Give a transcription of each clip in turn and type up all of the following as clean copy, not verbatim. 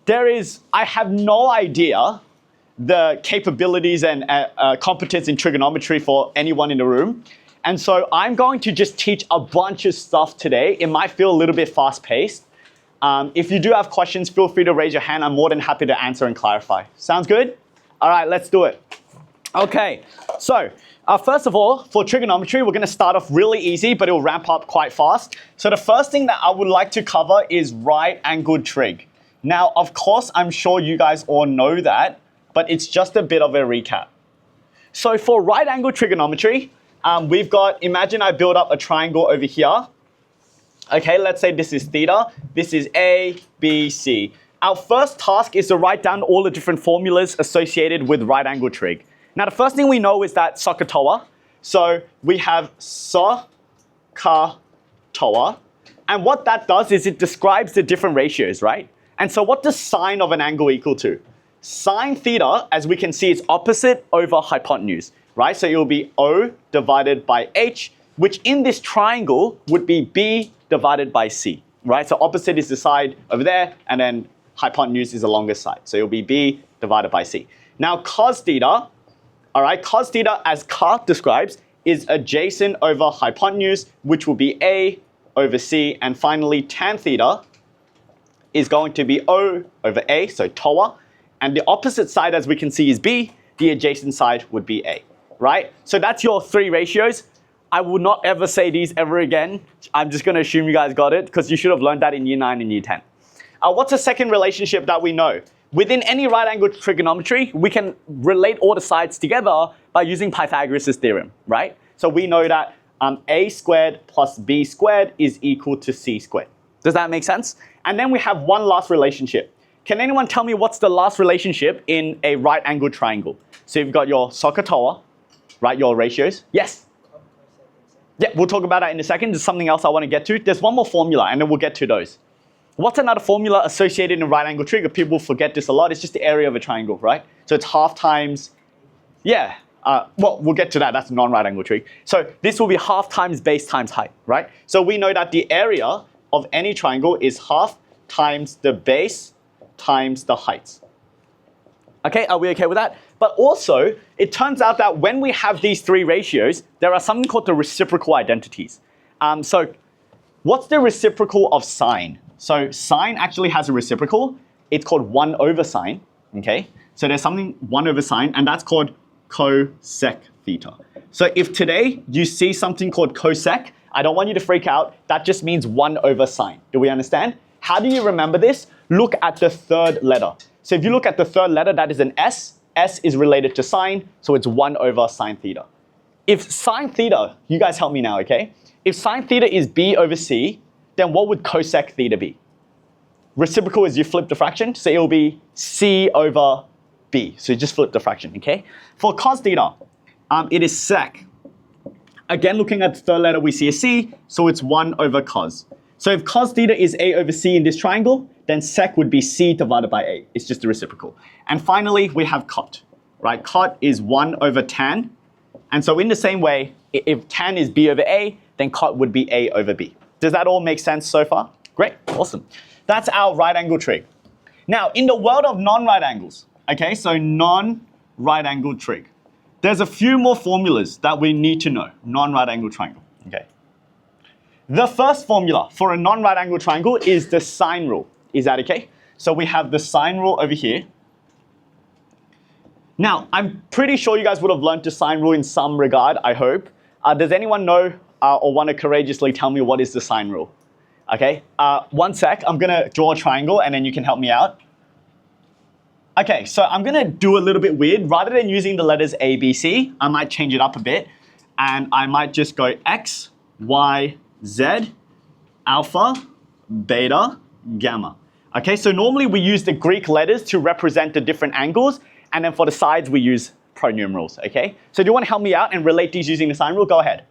I have no idea the capabilities and competence in trigonometry for anyone in the room. And so I'm going to just teach a bunch of stuff today. It might feel a little bit fast-paced. If you do have questions, feel free to raise your hand. I'm more than happy to answer and clarify. Sounds good? All right, let's do it. Okay, so first of all, for trigonometry, we're going to start off really easy, but it will ramp up quite fast. So the first thing that I would like to cover is right-angled trig. Now, of course, I'm sure you guys all know that, but it's just a bit of a recap. So for right-angled trigonometry, we've got, imagine I build up a triangle over here. Okay, let's say this is theta. This is A, B, C. Our first task is to write down all the different formulas associated with right-angled trig. Now, the first thing we know is that 𝐸𝐂. So we have 𝐸𝐶. And what that does is it describes the different ratios, right? And so what does sine of an angle equal to? Sine theta, as we can see, is opposite over hypotenuse, right? So it will be O divided by H, which in this triangle would be B divided by C, right? So opposite is the side over there, and then hypotenuse is the longest side. So it will be B divided by C. Now cos theta, all right, cos theta, as 𝐸 describes, is adjacent over hypotenuse, which will be A over C. And finally, tan theta is going to be O over A, so 𝐸. And the opposite side, as we can see, is B. The adjacent side would be A, right? So that's your three ratios. I will not ever say these ever again. I'm just going to assume you guys got it, because you should have learned that in year 9 and year 10. What's the second relationship that we know? Within any right-angled trigonometry, we can relate all the sides together by using Pythagoras' theorem, right? So we know that A squared plus B squared is equal to C squared. Does that make sense? And then we have one last relationship. Can anyone tell me what's the last relationship in a right-angled triangle? So you've got your 𝐸𝐶, right, your ratios. Yes? Yeah, we'll talk about that in a second. There's something else I want to get to. There's one more formula, and then we'll get to those. What's another formula associated in right-angled trig? People forget this a lot. It's just the area of a triangle, right? So it's half times, yeah. Well, we'll get to that. That's non-right-angled trig. So this will be half times base times height, right? So we know that the area of any triangle is half times the base times the height. Okay, are we okay with that? But also, it turns out that when we have these three ratios, there are something called the reciprocal identities. So what's the reciprocal of sine? So sine actually has a reciprocal. It's called 1 over sine, okay? So there's something 1 over sine, and that's called cosec theta. So if today you see something called cosec, I don't want you to freak out. That just means 1 over sine. Do we understand? How do you remember this? Look at the third letter. So if you look at the third letter, that is an S. S is related to sine, so it's 1 over sine theta. If sine theta, you guys help me now, okay? If sine theta is B over C, then what would cosec theta be? Reciprocal is you flip the fraction, so it will be C over B. So you just flip the fraction, okay? For cos theta, it is sec. Again, looking at the third letter, we see a C, so it's 1 over cos. So if cos theta is A over C in this triangle, then sec would be C divided by A. It's just the reciprocal. And finally, we have cot, right? Cot is 1 over tan. And so in the same way, if tan is B over A, then cot would be A over B. Does that all make sense so far? Great, awesome. That's our right-angled trig. Now, in the world of non-right angles, okay, so non-right-angled trig, there's a few more formulas that we need to know, non-right-angled triangle, okay? The first formula for a non-right-angled triangle is the sine rule. Is that okay? So we have the sine rule over here. Now, I'm pretty sure you guys would have learned the sine rule in some regard, I hope. Does anyone know or want to courageously tell me what is the sine rule? Okay, 1 sec. I'm going to draw a triangle and then you can help me out. Okay, so I'm going to do a little bit weird. Rather than using the letters A, B, C, I might change it up a bit. And I might just go X, Y, Z, alpha, beta, gamma. Okay, so normally we use the Greek letters to represent the different angles. And then for the sides, we use pronumerals, okay? So do you want to help me out and relate these using the sine rule? Go ahead.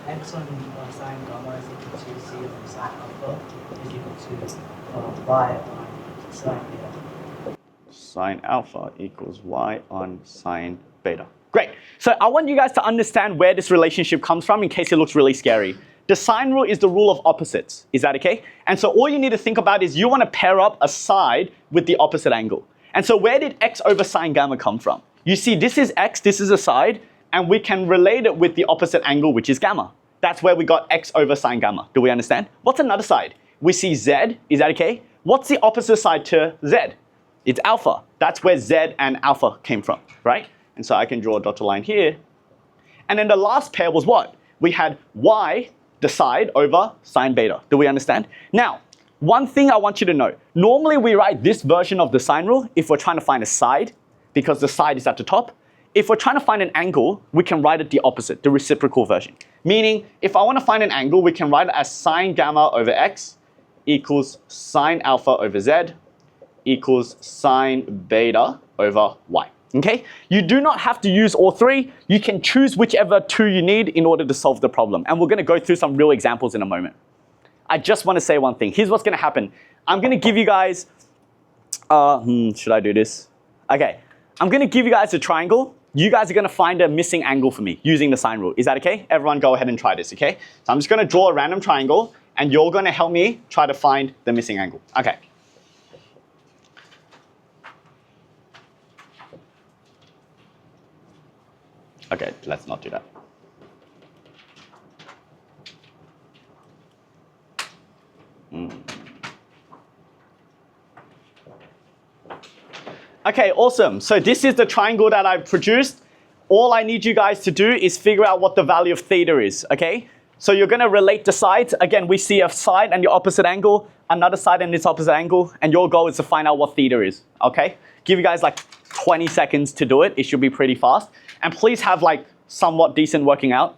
X on sine gamma is equal to C on sine alpha is equal to Y on sine beta. Sine alpha equals Y on sine beta. Great. So I want you guys to understand where this relationship comes from in case it looks really scary. The sine rule is the rule of opposites. Is that okay? And so all you need to think about is you want to pair up a side with the opposite angle. And so where did x over sine gamma come from? You see, this is x, this is a side, and we can relate it with the opposite angle, which is gamma. That's where we got x over sine gamma. Do we understand? What's another side? We see z. Is that okay? What's the opposite side to z? It's alpha. That's where z and alpha came from, right? And so I can draw a dotted line here. And then the last pair was what? We had y, the side, over sine beta. Do we understand? Now, one thing I want you to know. Normally we write this version of the sine rule if we're trying to find a side, because the side is at the top. If we're trying to find an angle, we can write it the opposite, the reciprocal version. Meaning, if I want to find an angle, we can write it as sine gamma over x equals sine alpha over z equals sine beta over y. Okay? You do not have to use all three. You can choose whichever two you need in order to solve the problem. And we're going to go through some real examples in a moment. I just want to say one thing. Here's what's going to happen. I'm going to give you guys, should I do this? Okay. I'm going to give you guys a triangle. You guys are going to find a missing angle for me using the sine rule. Is that okay? Everyone go ahead and try this, okay? So I'm just going to draw a random triangle, and you're going to help me try to find the missing angle. Okay. Okay, let's not do that. Okay, awesome. So this is the triangle that I've produced. All I need you guys to do is figure out what the value of theta is, okay? So you're going to relate the sides. Again, we see a side and the opposite angle, another side and its opposite angle, and your goal is to find out what theta is, okay? Give you guys like 20 seconds to do it. It should be pretty fast. And please have like somewhat decent working out.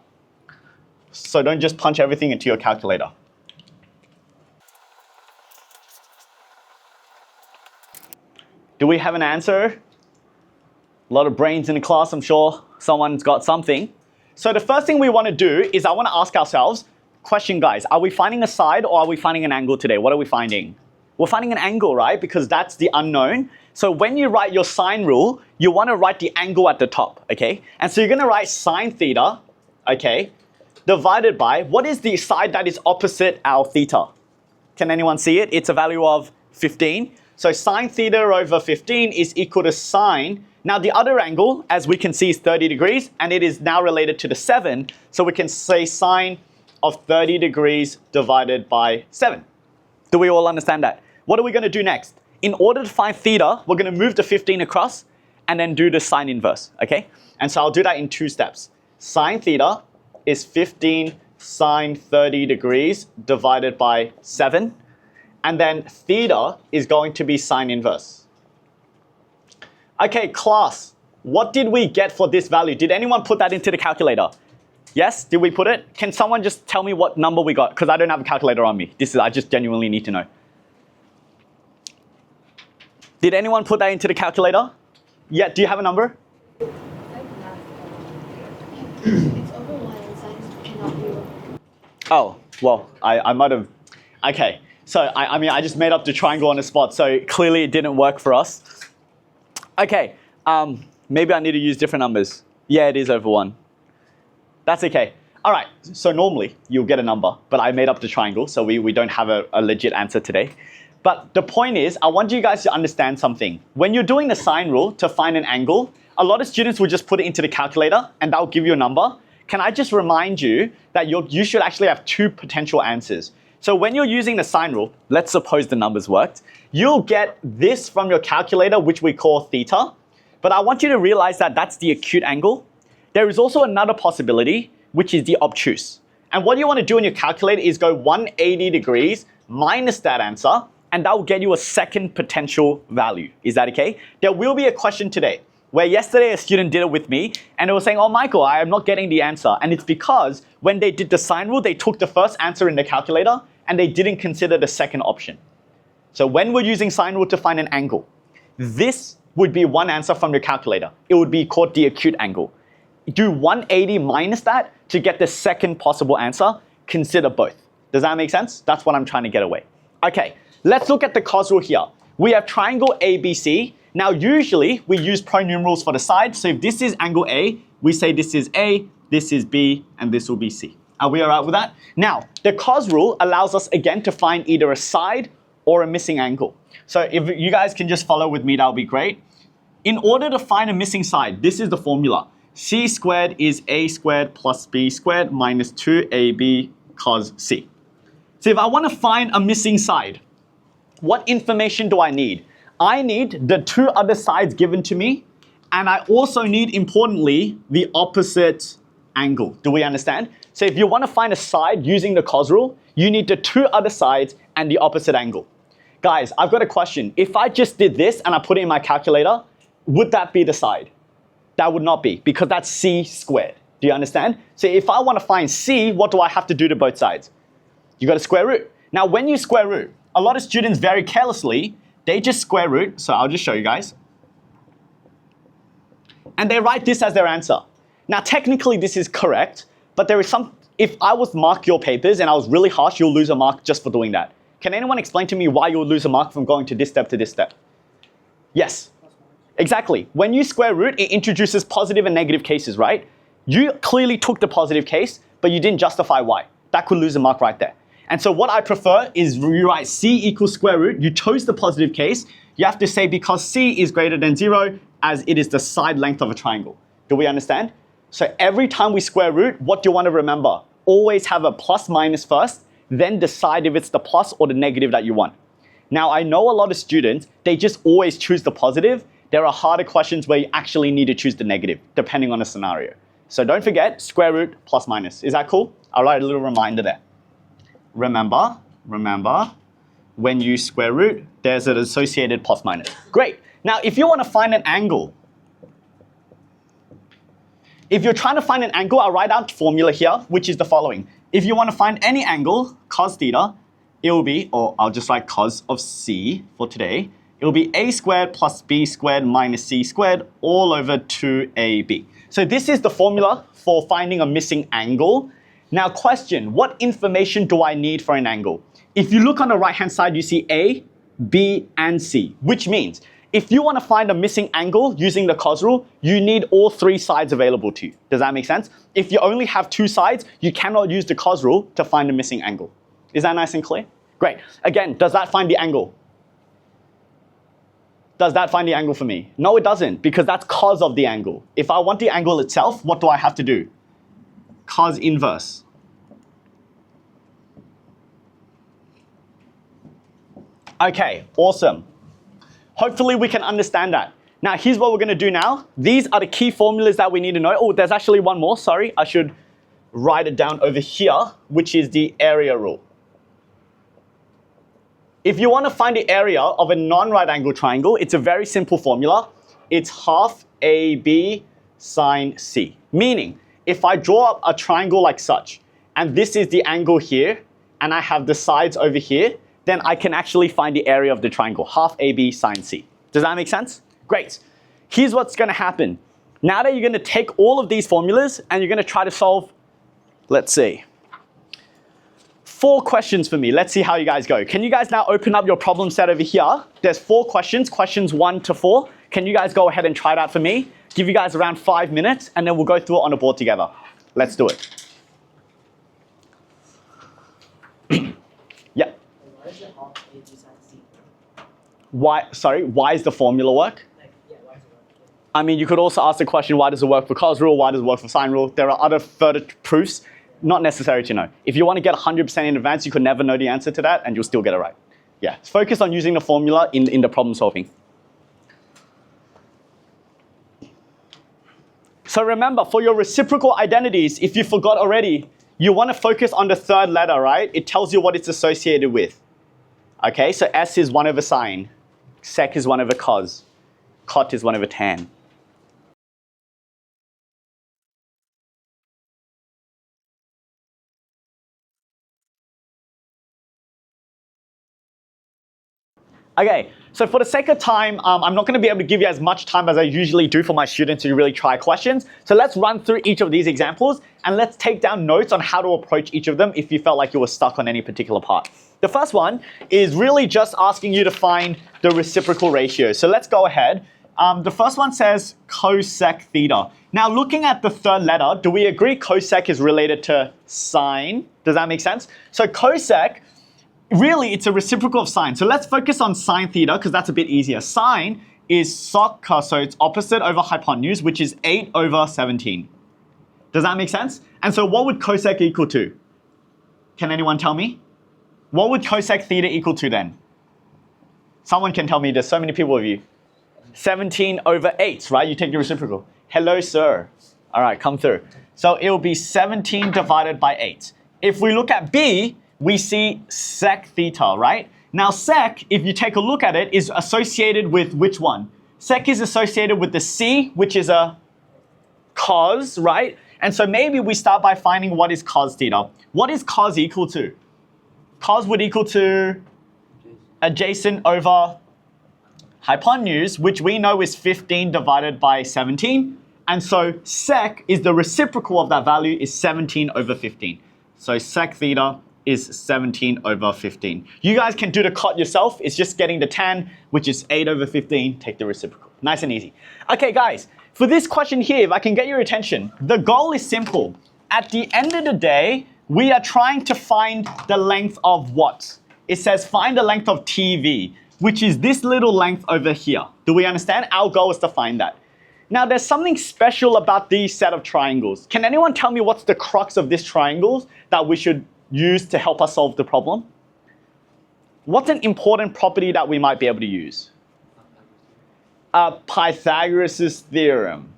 So don't just punch everything into your calculator. Do we have an answer? A lot of brains in the class, I'm sure someone's got something. So the first thing we want to do is I want to ask ourselves, question guys, are we finding a side or are we finding an angle today? What are we finding? We're finding an angle, right? Because that's the unknown. So when you write your sine rule, you want to write the angle at the top, okay? And so you're going to write sine theta, okay, divided by, what is the side that is opposite our theta? Can anyone see it? It's a value of 15. So sine theta over 15 is equal to sine. Now the other angle, as we can see, is 30 degrees, and it is now related to the 7. So we can say sine of 30 degrees divided by 7. Do we all understand that? What are we going to do next? In order to find theta, we're going to move the 15 across and then do the sine inverse, okay? And so I'll do that in 2 steps. Sine theta is 15 sine 30 degrees divided by 7. And then theta is going to be sine inverse. Okay, class, what did we get for this value? Did anyone put that into the calculator? Yes, did we put it? Can someone just tell me what number we got? Because I don't have a calculator on me. I just genuinely need to know. Did anyone put that into the calculator? Yeah, do you have a number? It's over 1 and sine cannot be over. Oh, well, I might have. Okay, so I mean, I just made up the triangle on the spot, so clearly it didn't work for us. Okay, maybe I need to use different numbers. Yeah, it is over 1. That's okay. All right, so normally you'll get a number, but I made up the triangle, so we don't have a legit answer today. But the point is, I want you guys to understand something. When you're doing the sine rule to find an angle, a lot of students will just put it into the calculator and that'll give you a number. Can I just remind you that you should actually have 2 potential answers. So when you're using the sine rule, let's suppose the numbers worked, you'll get this from your calculator, which we call theta. But I want you to realize that that's the acute angle. There is also another possibility, which is the obtuse. And what you want to do in your calculator is go 180 degrees minus that answer, and that will get you a second potential value. Is that okay? There will be a question today where yesterday a student did it with me and they were saying, oh, Michael, I am not getting the answer. And it's because when they did the sine rule, they took the first answer in the calculator and they didn't consider the second option. So when we're using sine rule to find an angle, this would be one answer from your calculator. It would be called the acute angle. Do 180 minus that to get the second possible answer. Consider both. Does that make sense? That's what I'm trying to get away. Okay. Let's look at the cos rule here. We have triangle ABC. Now, usually, we use pronumerals for the sides. So if this is angle A, we say this is A, this is B, and this will be C. Are we all right with that? Now, the cos rule allows us again to find either a side or a missing angle. So if you guys can just follow with me, that would be great. In order to find a missing side, this is the formula. C squared is A squared plus B squared minus 2AB cos C. So if I want to find a missing side, what information do I need? I need the two other sides given to me, and I also need, importantly, the opposite angle. Do we understand? So if you want to find a side using the cos rule, you need the two other sides and the opposite angle. Guys, I've got a question. If I just did this and I put it in my calculator, would that be the side? That would not be, because that's C squared. Do you understand? So if I want to find C, what do I have to do to both sides? You got to square root. Now, when you square root, a lot of students very carelessly, they just square root. So I'll just show you guys. And they write this as their answer. Now, technically, this is correct, but there is some, if I was to mark your papers and I was really harsh, you'll lose a mark just for doing that. Can anyone explain to me why you'll lose a mark from going to this step to this step? Yes. Exactly. When you square root, it introduces positive and negative cases, right? You clearly took the positive case, but you didn't justify why. That could lose a mark right there. And so what I prefer is you write C equals square root. You chose the positive case. You have to say because C is greater than 0, as it is the side length of a triangle. Do we understand? So every time we square root, what do you want to remember? Always have a plus minus first, then decide if it's the plus or the negative that you want. Now, I know a lot of students, they just always choose the positive. There are harder questions where you actually need to choose the negative, depending on the scenario. So don't forget, square root plus minus. Is that cool? I'll write a little reminder there. Remember, when you square root, there's an associated plus minus. Great. Now, if you want to find an angle, if you're trying to find an angle, I'll write out the formula here, which is the following. If you want to find any angle, cos theta, it will be, or I'll just write cos of C for today, it will be A squared plus B squared minus C squared all over 2AB. So this is the formula for finding a missing angle. Now question, what information do I need for an angle? If you look on the right-hand side, you see A, B, and C, which means if you want to find a missing angle using the cos rule, you need all three sides available to you. Does that make sense? If you only have two sides, you cannot use the cos rule to find a missing angle. Is that nice and clear? Great. Again, does that find the angle? Does that find the angle for me? No, it doesn't, because that's cos of the angle. If I want the angle itself, what do I have to do? Cos inverse. Okay, awesome. Hopefully we can understand that. Now, here's what we're going to do now. These are the key formulas that we need to know. Oh, there's actually one more. Sorry, I should write it down over here, which is the area rule. If you want to find the area of a non-right angle triangle, it's a very simple formula. It's half AB sine C. Meaning, if I draw up a triangle like such, and this is the angle here, and I have the sides over here, then I can actually find the area of the triangle, half AB sine C. Does that make sense? Great. Here's what's going to happen. Now that you're going to take all of these formulas and you're going to try to solve, let's see, 4 questions for me. Let's see how you guys go. Can you guys now open up your problem set over here? There's 4 questions, questions 1 to 4. Can you guys go ahead and try it out for me? Give you guys around 5 minutes, and then we'll go through it on a board together. Let's do it. Yeah. Why is it half AB sine C? Why is the formula work? Why does it work? I mean, you could also ask the question, why does it work for cos rule? Why does it work for sine rule? There are other further proofs. Not necessary to know. If you want to get 100% in advance, you could never know the answer to that, and you'll still get it right. Yeah, focus on using the formula in the problem solving. So remember, for your reciprocal identities, if you forgot already, you want to focus on the third letter, right? It tells you what it's associated with. Okay, so S is 1 over sine, sec is 1 over cos, cot is 1 over tan. Okay, so for the sake of time, I'm not going to be able to give you as much time as I usually do for my students to really try questions. So let's run through each of these examples and let's take down notes on how to approach each of them if you felt like you were stuck on any particular part. The first one is really just asking you to find the reciprocal ratio. So let's go ahead. The first one says cosec theta. Now looking at the third letter, do we agree cosec is related to sine? Does that make sense? So cosec, really it's a reciprocal of sine. So let's focus on sine theta because that's a bit easier. Sine is soc, so it's opposite over hypotenuse, which is 8 over 17. Does that make sense? And so what would cosec equal to? Can anyone tell me? What would cosec theta equal to then? Someone can tell me, there's so many people with you. 17 over 8, right? You take the reciprocal. Hello, sir. All right, come through. So it will be 17 divided by 8. If we look at B, we see sec theta, right? Now sec, if you take a look at it, is associated with which one? Sec is associated with the C, which is a cos, right? And so maybe we start by finding what is cos theta. What is cos equal to? Cos would equal to adjacent over hypotenuse, which we know is 15 divided by 17. And so sec is the reciprocal of that value is 17 over 15. So sec theta is 17 over 15. You guys can do the cot yourself. It's just getting the tan, which is 8 over 15. Take the reciprocal. Nice and easy. Okay, guys, for this question here, if I can get your attention, the goal is simple. At the end of the day, we are trying to find the length of what? It says find the length of TV, which is this little length over here. Do we understand? Our goal is to find that. Now, there's something special about these set of triangles. Can anyone tell me what's the crux of these triangles that we should use to help us solve the problem? What's an important property that we might be able to use? Pythagoras' theorem.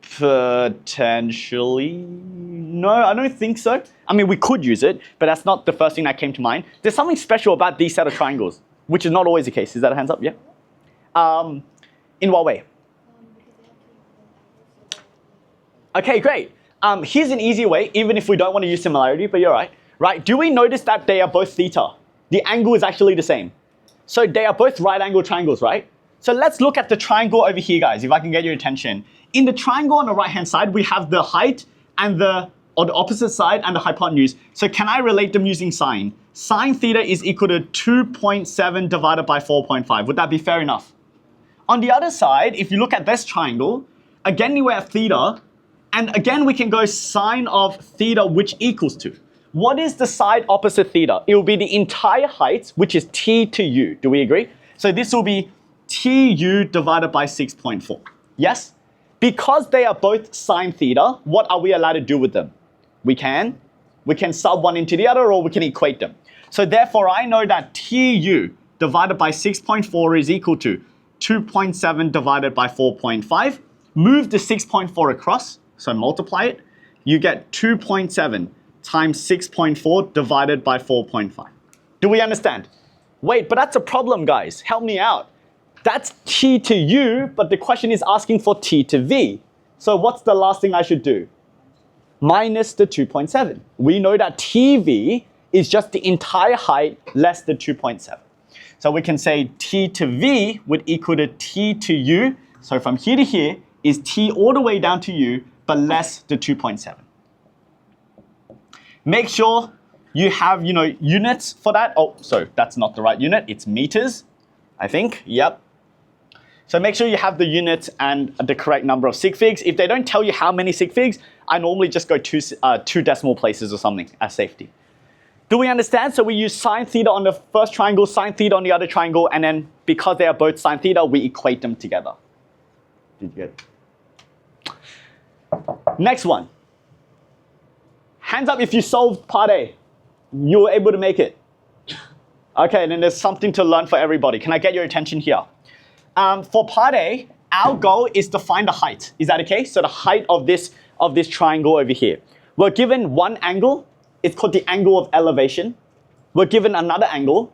Potentially. No, I don't think so. I mean, we could use it, but that's not the first thing that came to mind. There's something special about these set of triangles, which is not always the case. Is that a hands up? Yeah. In what way? Okay, great. Here's an easy way, even if we don't want to use similarity, but you're right. Right? Do we notice that they are both theta? The angle is actually the same. So they are both right angle triangles, right? So let's look at the triangle over here, guys, if I can get your attention. In the triangle on the right-hand side, we have the height and on the opposite side and the hypotenuse. So can I relate them using sine? Sine theta is equal to 2.7 divided by 4.5. Would that be fair enough? On the other side, if you look at this triangle, again we have theta, and again we can go sine of theta, which equals to. What is the side opposite theta? It will be the entire height, which is t to u. Do we agree? So this will be tu divided by 6.4. Yes? Because they are both sine theta, what are we allowed to do with them? We can sub one into the other, or we can equate them. So therefore, I know that tu divided by 6.4 is equal to 2.7 divided by 4.5. Move the 6.4 across, so multiply it. You get 2.7 times 6.4 divided by 4.5. Do we understand? Wait, but that's a problem, guys. Help me out. That's t to u, but the question is asking for t to v. So what's the last thing I should do? Minus the 2.7. We know that tv is just the entire height less the 2.7. So we can say t to v would equal to t to u. So from here to here is t all the way down to u, but less the 2.7. Make sure you have, units for that. Oh, sorry, that's not the right unit. It's meters, I think. Yep. So make sure you have the units and the correct number of sig figs. If they don't tell you how many sig figs, I normally just go two decimal places or something as safety. Do we understand? So we use sine theta on the first triangle, sine theta on the other triangle, and then because they are both sine theta, we equate them together. Did you get it? Next one. Hands up if you solved part A. You were able to make it. Okay, then there's something to learn for everybody. Can I get your attention here? For part A, our goal is to find the height. Is that okay? So the height of this triangle over here. We're given one angle. It's called the angle of elevation. We're given another angle.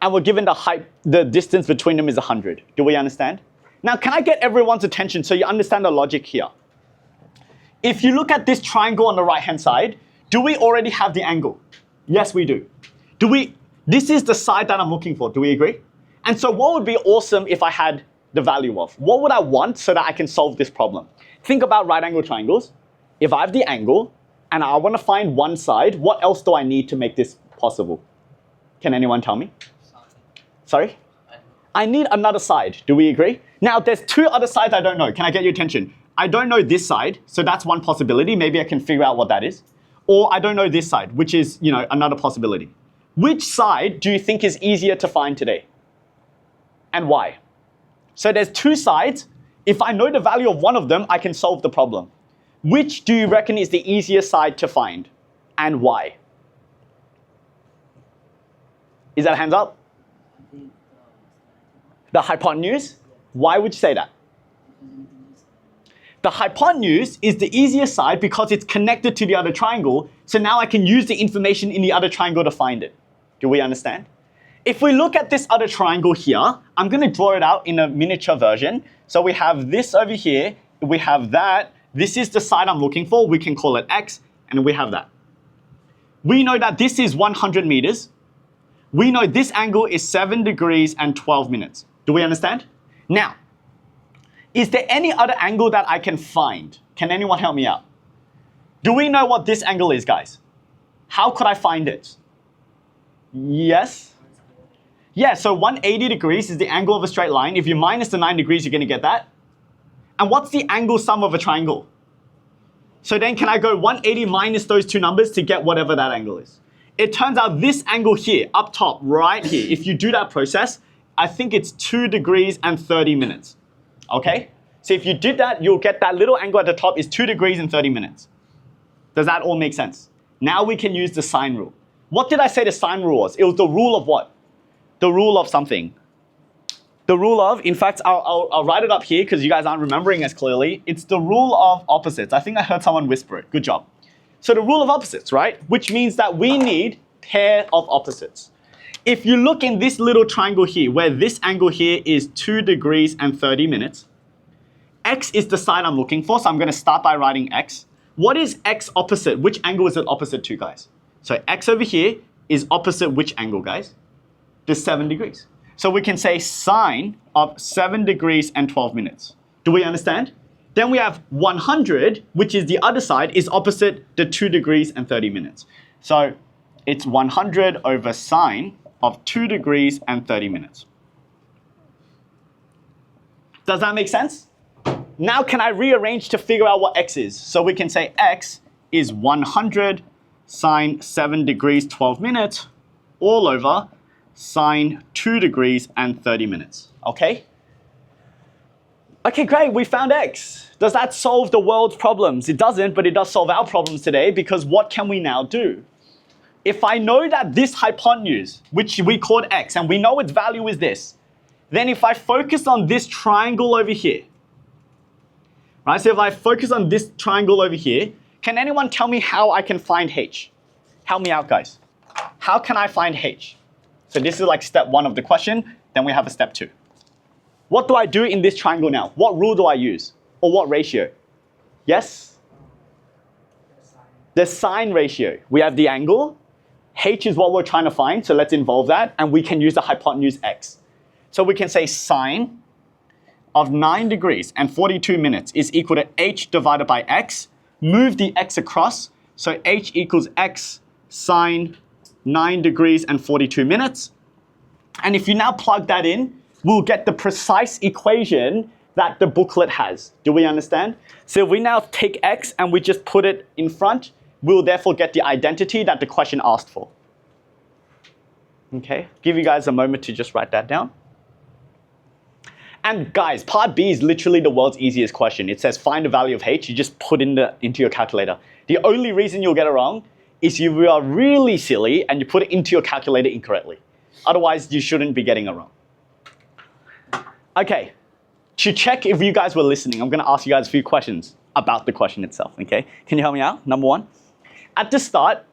And we're given the height, the distance between them is 100. Do we understand? Now, can I get everyone's attention so you understand the logic here? If you look at this triangle on the right-hand side, do we already have the angle? Yes, we do. This is the side that I'm looking for. Do we agree? And so what would be awesome if I had the value of? What would I want so that I can solve this problem? Think about right angle triangles. If I have the angle and I want to find one side, what else do I need to make this possible? Can anyone tell me? Sorry? I need another side. Do we agree? Now, there's two other sides I don't know. Can I get your attention? I don't know this side, so that's one possibility. Maybe I can figure out what that is. Or I don't know this side, which is, another possibility. Which side do you think is easier to find today? And why? So there's two sides. If I know the value of one of them, I can solve the problem. Which do you reckon is the easiest side to find? And why? Is that hands up? The hypotenuse? Why would you say that? The hypotenuse is the easiest side because it's connected to the other triangle. So now I can use the information in the other triangle to find it. Do we understand? If we look at this other triangle here, I'm going to draw it out in a miniature version. So we have this over here. We have that. This is the side I'm looking for. We can call it X. And we have that. We know that this is 100 meters. We know this angle is 7 degrees and 12 minutes. Do we understand? Now, is there any other angle that I can find? Can anyone help me out? Do we know what this angle is, guys? How could I find it? Yes? Yeah, so 180 degrees is the angle of a straight line. If you minus the 9 degrees, you're going to get that. And what's the angle sum of a triangle? So then can I go 180 minus those two numbers to get whatever that angle is? It turns out this angle here, up top, right here, if you do that process, I think it's 2 degrees and 30 minutes. Okay? So if you did that, you'll get that little angle at the top is 2 degrees and 30 minutes. Does that all make sense? Now we can use the sine rule. What did I say the sine rule was? It was the rule of what? The rule of something. The rule of, in fact, I'll write it up here because you guys aren't remembering as clearly. It's the rule of opposites. I think I heard someone whisper it. Good job. So the rule of opposites, right? Which means that we need pair of opposites. If you look in this little triangle here, where this angle here is 2 degrees and 30 minutes, X is the side I'm looking for, so I'm going to start by writing X. What is X opposite? Which angle is it opposite to, guys? So X over here is opposite which angle, guys? The 7 degrees. So we can say sine of 7 degrees and 12 minutes. Do we understand? Then we have 100, which is the other side, is opposite the 2 degrees and 30 minutes. So it's 100 over sine of 2 degrees and 30 minutes. Does that make sense? Now can I rearrange to figure out what X is? So we can say X is 100 sine 7 degrees 12 minutes all over sine 2 degrees and 30 minutes. Okay? Okay, great, we found X. Does that solve the world's problems? It doesn't, but it does solve our problems today because what can we now do? If I know that this hypotenuse, which we called X, and we know its value is this, then if I focus on this triangle over here, right? So if I focus on this triangle over here, can anyone tell me how I can find H? Help me out, guys. How can I find H? So this is like step 1 of the question, then we have a step 2. What do I do in this triangle now? What rule do I use? Or what ratio? Yes? The sine ratio. We have the angle. H is what we're trying to find, so let's involve that, and we can use the hypotenuse X. So we can say sine of 9 degrees and 42 minutes is equal to H divided by X. Move the X across, so H equals X sine 9 degrees and 42 minutes. And if you now plug that in, we'll get the precise equation that the booklet has. Do we understand? So if we now take X and we just put it in front, we'll therefore get the identity that the question asked for. Okay, give you guys a moment to just write that down. And guys, part B is literally the world's easiest question. It says find the value of H, you just put into your calculator. The only reason you'll get it wrong is you are really silly and you put it into your calculator incorrectly. Otherwise, you shouldn't be getting it wrong. Okay, to check if you guys were listening, I'm going to ask you guys a few questions about the question itself, okay? Can you help me out? Number 1, at the start,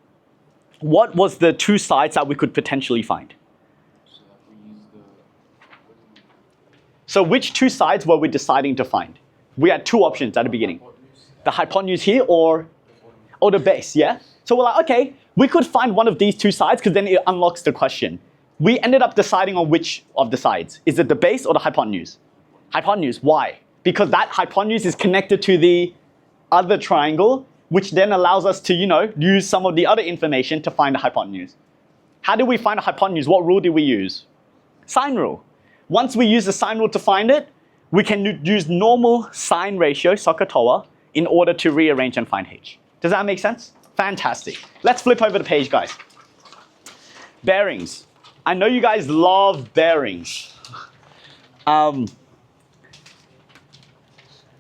what was the 2 sides that we could potentially find? So which 2 sides were we deciding to find? We had 2 options at the beginning. The hypotenuse here or the base, yeah? So we're like, okay, we could find one of these 2 sides because then it unlocks the question. We ended up deciding on which of the sides. Is it the base or the hypotenuse? Hypotenuse, why? Because that hypotenuse is connected to the other triangle, which then allows us to, use some of the other information to find the hypotenuse. How did we find a hypotenuse? What rule did we use? Sine rule. Once we use the sine rule to find it, we can use normal sine ratio, 𝐸 in order to rearrange and find h. Does that make sense? Fantastic. Let's flip over the page, guys. Bearings. I know you guys love bearings.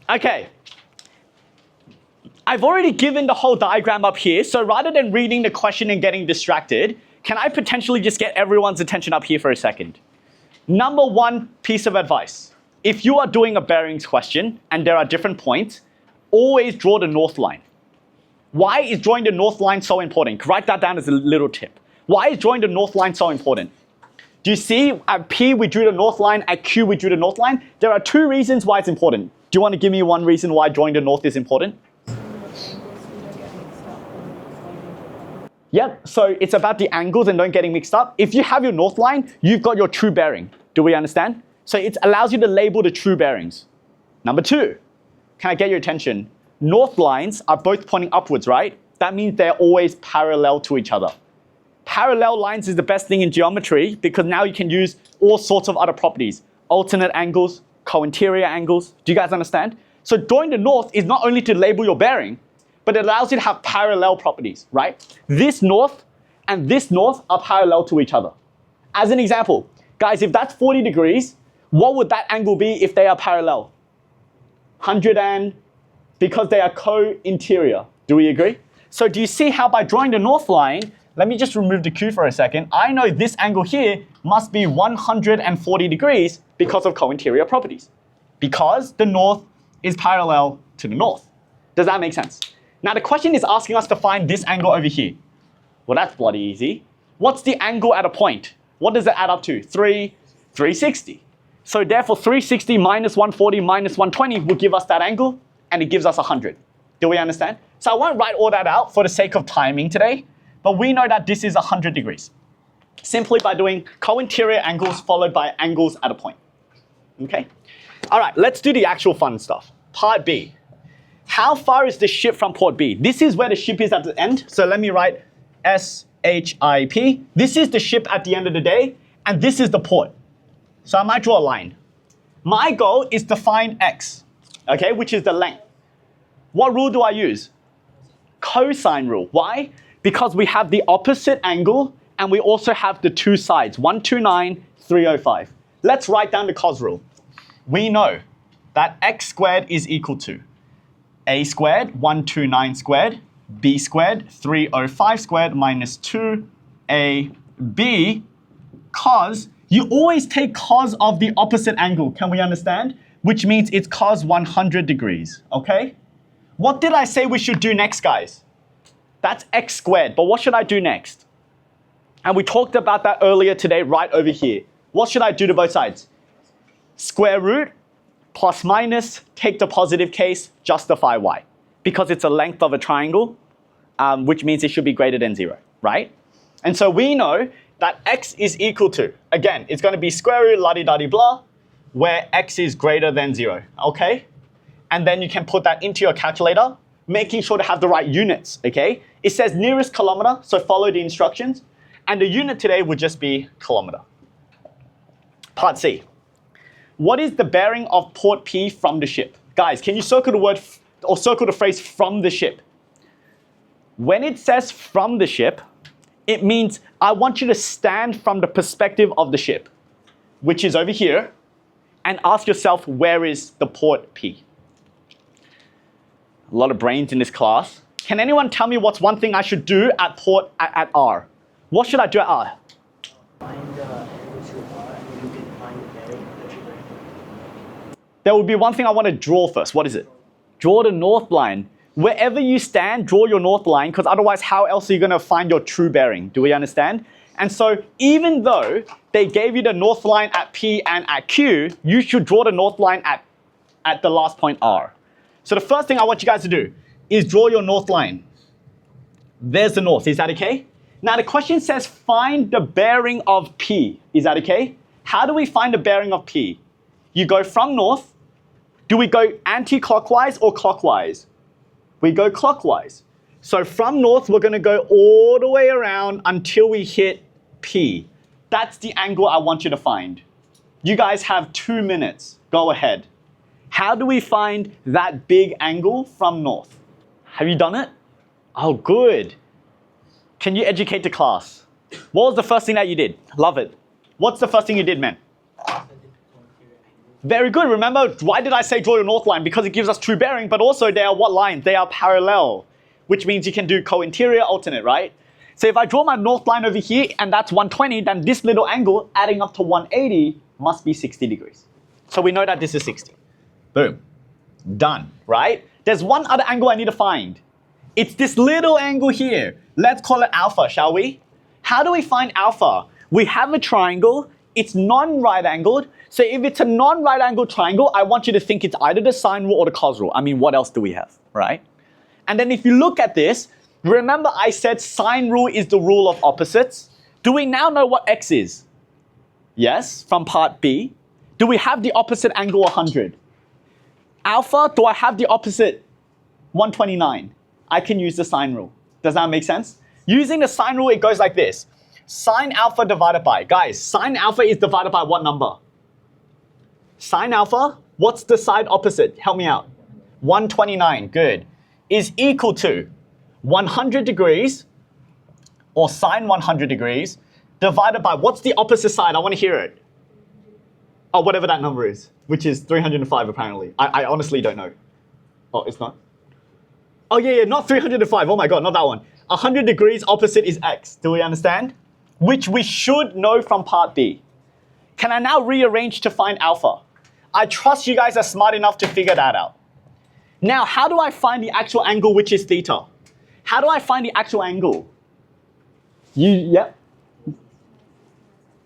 Okay. I've already given the whole diagram up here, so rather than reading the question and getting distracted, can I potentially just get everyone's attention up here for a second? Number one piece of advice. If you are doing a bearings question and there are different points, always draw the north line. Why is drawing the north line so important? Write that down as a little tip. Why is drawing the north line so important? Do you see at P we drew the north line, at Q we drew the north line? There are two reasons why it's important. Do you want to give me one reason why drawing the north is important? Yep, so it's about the angles and don't getting mixed up. If you have your north line, you've got your true bearing. Do we understand? So it allows you to label the true bearings. Number two, can I get your attention? North lines are both pointing upwards, right? That means they're always parallel to each other. Parallel lines is the best thing in geometry because now you can use all sorts of other properties. Alternate angles, co-interior angles. Do you guys understand? So drawing the north is not only to label your bearing, but it allows you to have parallel properties, right? This north and this north are parallel to each other. As an example, guys, if that's 40 degrees, what would that angle be if they are parallel? 100 and, because they are co-interior. Do we agree? So do you see how by drawing the north line, let me just remove the Q for a second. I know this angle here must be 140 degrees because of co-interior properties. Because the north is parallel to the north. Does that make sense? Now the question is asking us to find this angle over here. Well, that's bloody easy. What's the angle at a point? What does it add up to? 360. So therefore 360 minus 140 minus 120 will give us that angle, and it gives us 100. Do we understand? So I won't write all that out for the sake of timing today, but we know that this is 100 degrees. Simply by doing co-interior angles followed by angles at a point. Okay? All right, let's do the actual fun stuff. Part B. How far is the ship from port B? This is where the ship is at the end. So let me write SHIP. This is the ship at the end of the day, and this is the port. So I might draw a line. My goal is to find x, okay, which is the length. What rule do I use? Cosine rule. Why? Because we have the opposite angle and we also have the two sides, 129, 305. Let's write down the cos rule. We know that x squared is equal to a squared, 129 squared, b squared, 305 squared minus 2ab cos. You always take cos of the opposite angle, can we understand? Which means it's cos 100 degrees, okay? What did I say we should do next, guys? That's x squared, but what should I do next? And we talked about that earlier today, right over here. What should I do to both sides? Square root, plus minus, take the positive case, justify y. Because it's a length of a triangle, which means it should be greater than 0, right? And so we know that x is equal to, again, it's going to be square root la-di-da-di-blah, where x is greater than 0, okay? And then you can put that into your calculator, making sure to have the right units, okay? It says nearest kilometer, so follow the instructions. And the unit today would just be kilometer. Part C. What is the bearing of port P from the ship? Guys, can you circle the word, or circle the phrase from the ship? When it says from the ship, it means I want you to stand from the perspective of the ship, which is over here, and ask yourself, where is the port P? A lot of brains in this class. Can anyone tell me what's one thing I should do at port at R? What should I do at R? Find the angle to R, and you can find the bearing that you're going. There will be one thing I want to draw first. What is it? Draw the north line. Wherever you stand, draw your north line, because otherwise how else are you going to find your true bearing? Do we understand? And so even though they gave you the north line at P and at Q, you should draw the north line at the last point R. So the first thing I want you guys to do is draw your north line. There's the north. Is that okay? Now the question says find the bearing of P. Is that okay? How do we find the bearing of P? You go from north. Do we go anti-clockwise or clockwise? We go clockwise. So from north, we're going to go all the way around until we hit P. That's the angle I want you to find. You guys have 2 minutes. Go ahead. How do we find that big angle from north? Have you done it? Oh, good. Can you educate the class? What was the first thing that you did? Love it. What's the first thing you did, man? Very good. Remember, why did I say draw your north line? Because it gives us true bearing, but also they are what lines? They are parallel, which means you can do co-interior alternate, right? So if I draw my north line over here and that's 120, then this little angle adding up to 180 must be 60 degrees. So we know that this is 60. Boom. Done, right? There's one other angle I need to find. It's this little angle here. Let's call it alpha, shall we? How do we find alpha? We have a triangle. It's non-right angled. So if it's a non-right angled triangle, I want you to think it's either the sine rule or the cos rule. I mean, what else do we have, right? And then if you look at this, remember I said sine rule is the rule of opposites. Do we now know what x is? Yes, from part B. Do we have the opposite angle 100? Alpha, do I have the opposite 129? I can use the sine rule. Does that make sense? Using the sine rule, it goes like this. Sine alpha divided by, guys, sine alpha is divided by what number? Sine alpha, what's the side opposite? Help me out. 129, good. Is equal to 100 degrees, or sine 100 degrees, divided by, what's the opposite side? I want to hear it. Oh, whatever that number is, which is 305 apparently. I honestly don't know. Oh, it's not? Oh yeah, not 305. Oh my god, not that one. 100 degrees opposite is x. Do we understand? Which we should know from part B. Can I now rearrange to find alpha? I trust you guys are smart enough to figure that out. Now, how do I find the actual angle, which is theta? How do I find the actual angle? Yep.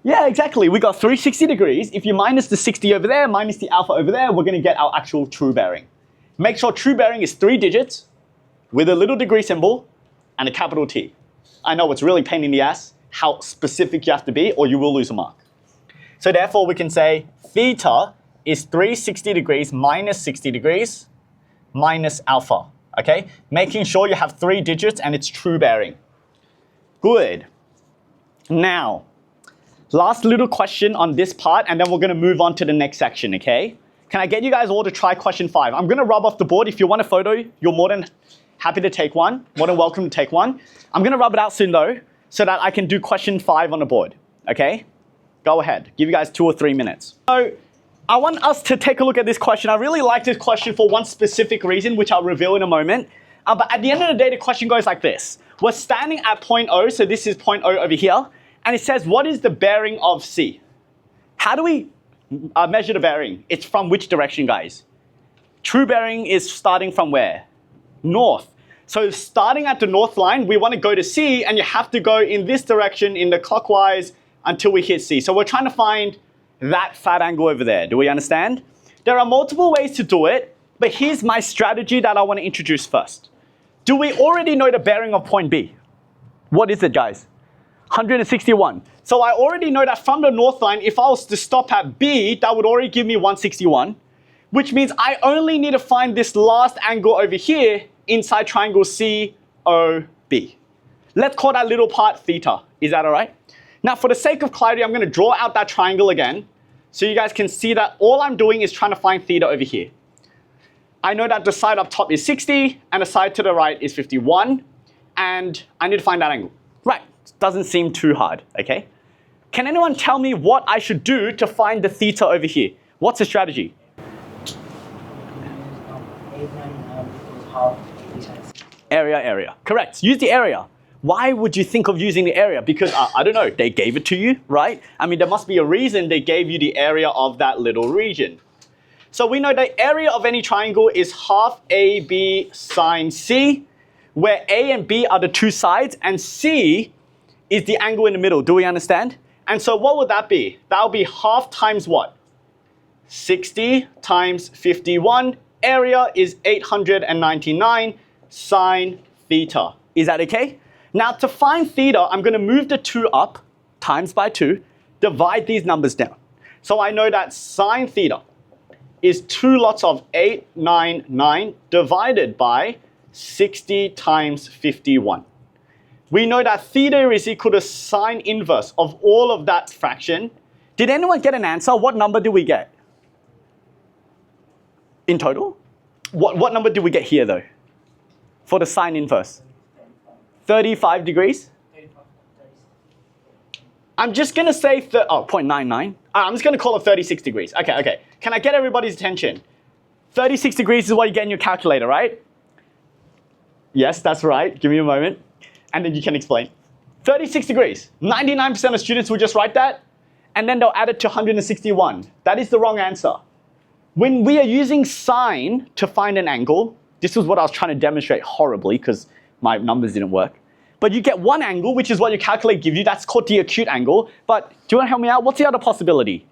Yeah, exactly. We got 360 degrees. If you minus the 60 over there, minus the alpha over there, we're going to get our actual true bearing. Make sure true bearing is 3 digits with a little degree symbol and a capital T. I know it's really pain in the ass how specific you have to be or you will lose a mark. So therefore, we can say theta is 360 degrees minus 60 degrees minus alpha. Okay? Making sure you have 3 digits and it's true bearing. Good. Now, last little question on this part, and then we're going to move on to the next section, okay? Can I get you guys all to try question 5? I'm going to rub off the board. If you want a photo, you're more than happy to take one. More than welcome to take one. I'm going to rub it out soon, though, so that I can do question 5 on the board, okay? Go ahead. Give you guys 2 or 3 minutes. So I want us to take a look at this question. I really like this question for one specific reason, which I'll reveal in a moment. But at the end of the day, the question goes like this. We're standing at point O, so this is point O over here. And it says, what is the bearing of C? How do we measure the bearing? It's from which direction, guys? True bearing is starting from where? North. So starting at the north line, we want to go to C, and you have to go in this direction in the clockwise until we hit C. So we're trying to find that fat angle over there. Do we understand? There are multiple ways to do it, but here's my strategy that I want to introduce first. Do we already know the bearing of point B? What is it, guys? 161. So I already know that from the north line, if I was to stop at B, that would already give me 161, which means I only need to find this last angle over here inside triangle COB. Let's call that little part theta. Is that all right? Now, for the sake of clarity, I'm going to draw out that triangle again so you guys can see that all I'm doing is trying to find theta over here. I know that the side up top is 60 and the side to the right is 51, and I need to find that angle. Right. Doesn't seem too hard, okay? Can anyone tell me what I should do to find the theta over here? What's the strategy? Area. Correct. Use the area. Why would you think of using the area? Because, I don't know, they gave it to you, right? I mean, there must be a reason they gave you the area of that little region. So we know the area of any triangle is half AB sine C, where A and B are the 2 sides, and C is the angle in the middle. Do we understand? And so what would that be? That would be half times what? 60 times 51. Area is 899 sine theta. Is that okay? Now to find theta, I'm going to move the 2 up, times by 2, divide these numbers down. So I know that sine theta is 2 lots of 899 divided by 60 times 51. We know that theta is equal to sine inverse of all of that fraction Did anyone get an answer? What number did we get? In total? What number did we get here though? For the sine inverse? 35 degrees? I'm just going to say 0.99. I'm just going to call it 36 degrees. Okay. Can I get everybody's attention? 36 degrees is what you get in your calculator, right? Yes, that's right. Give me a moment. And then you can explain. 36 degrees. 99% of students will just write that, and then they'll add it to 161. That is the wrong answer. When we are using sine to find an angle, this is what I was trying to demonstrate horribly because my numbers didn't work. But you get one angle, which is what your calculator gives you. That's called the acute angle. But do you want to help me out? What's the other possibility?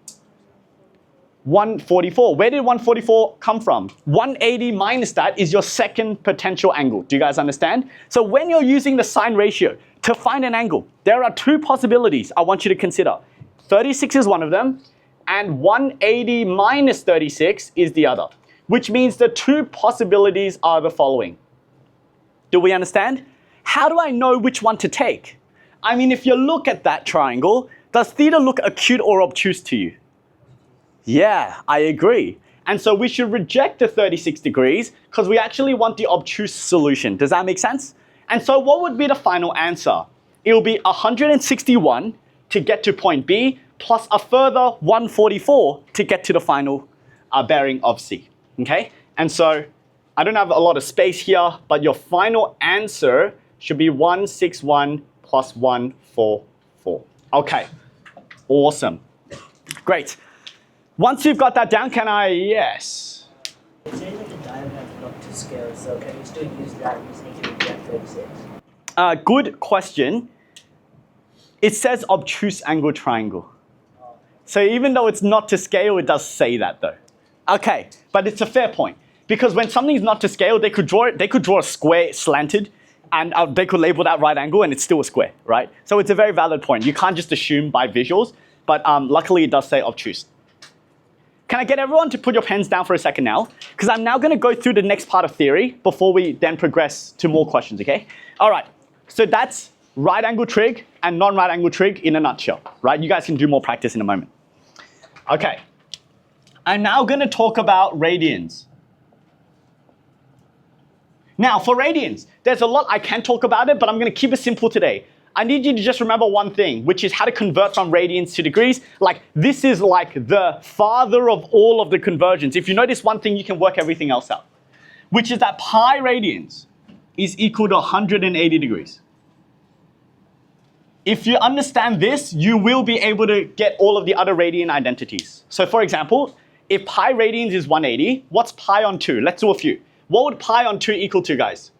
144. Where did 144 come from? 180 minus that is your second potential angle. Do you guys understand? So when you're using the sine ratio to find an angle, there are two possibilities I want you to consider. 36 is one of them, and 180 minus 36 is the other, which means the two possibilities are the following. Do we understand? How do I know which one to take? I mean, if you look at that triangle, does theta look acute or obtuse to you? Yeah, I agree. And so we should reject the 36 degrees because we actually want the obtuse solution. Does that make sense? And so what would be the final answer? It will be 161 to get to point B plus a further 144 to get to the final bearing of C. Okay? And so I don't have a lot of space here, but your final answer should be 161 plus 144. Okay, awesome. Great. Once you've got that down, can I, yes? It says that the diagram is not to scale, so can we still use that using to reject 36? Good question. It says obtuse angle triangle. So even though it's not to scale, it does say that though. Okay, but it's a fair point. Because when something's not to scale, they could draw a square slanted, and they could label that right angle and it's still a square, right? So it's a very valid point. You can't just assume by visuals, but luckily it does say obtuse. Can I get everyone to put your pens down for a second now? Because I'm now going to go through the next part of theory before we then progress to more questions, okay? All right, so that's right angle trig and non-right angle trig in a nutshell, right? You guys can do more practice in a moment. Okay, I'm now going to talk about radians. Now, for radians, there's a lot I can talk about it, but I'm going to keep it simple today. I need you to just remember one thing, which is how to convert from radians to degrees. Like, this is like the father of all of the conversions. If you notice one thing, you can work everything else out, which is that pi radians is equal to 180 degrees. If you understand this, you will be able to get all of the other radian identities. So for example, if pi radians is 180, what's pi on 2? Let's do a few. What would pi on 2 equal to, guys?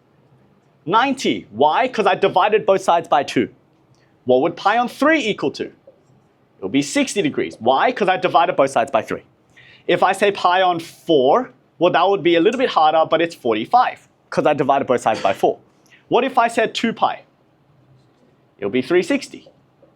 90. Why? Because I divided both sides by 2. What would pi on 3 equal to? It will be 60 degrees. Why? Because I divided both sides by 3. If I say pi on 4, well, that would be a little bit harder, but it's 45, because I divided both sides by 4. What if I said 2 pi? It will be 360.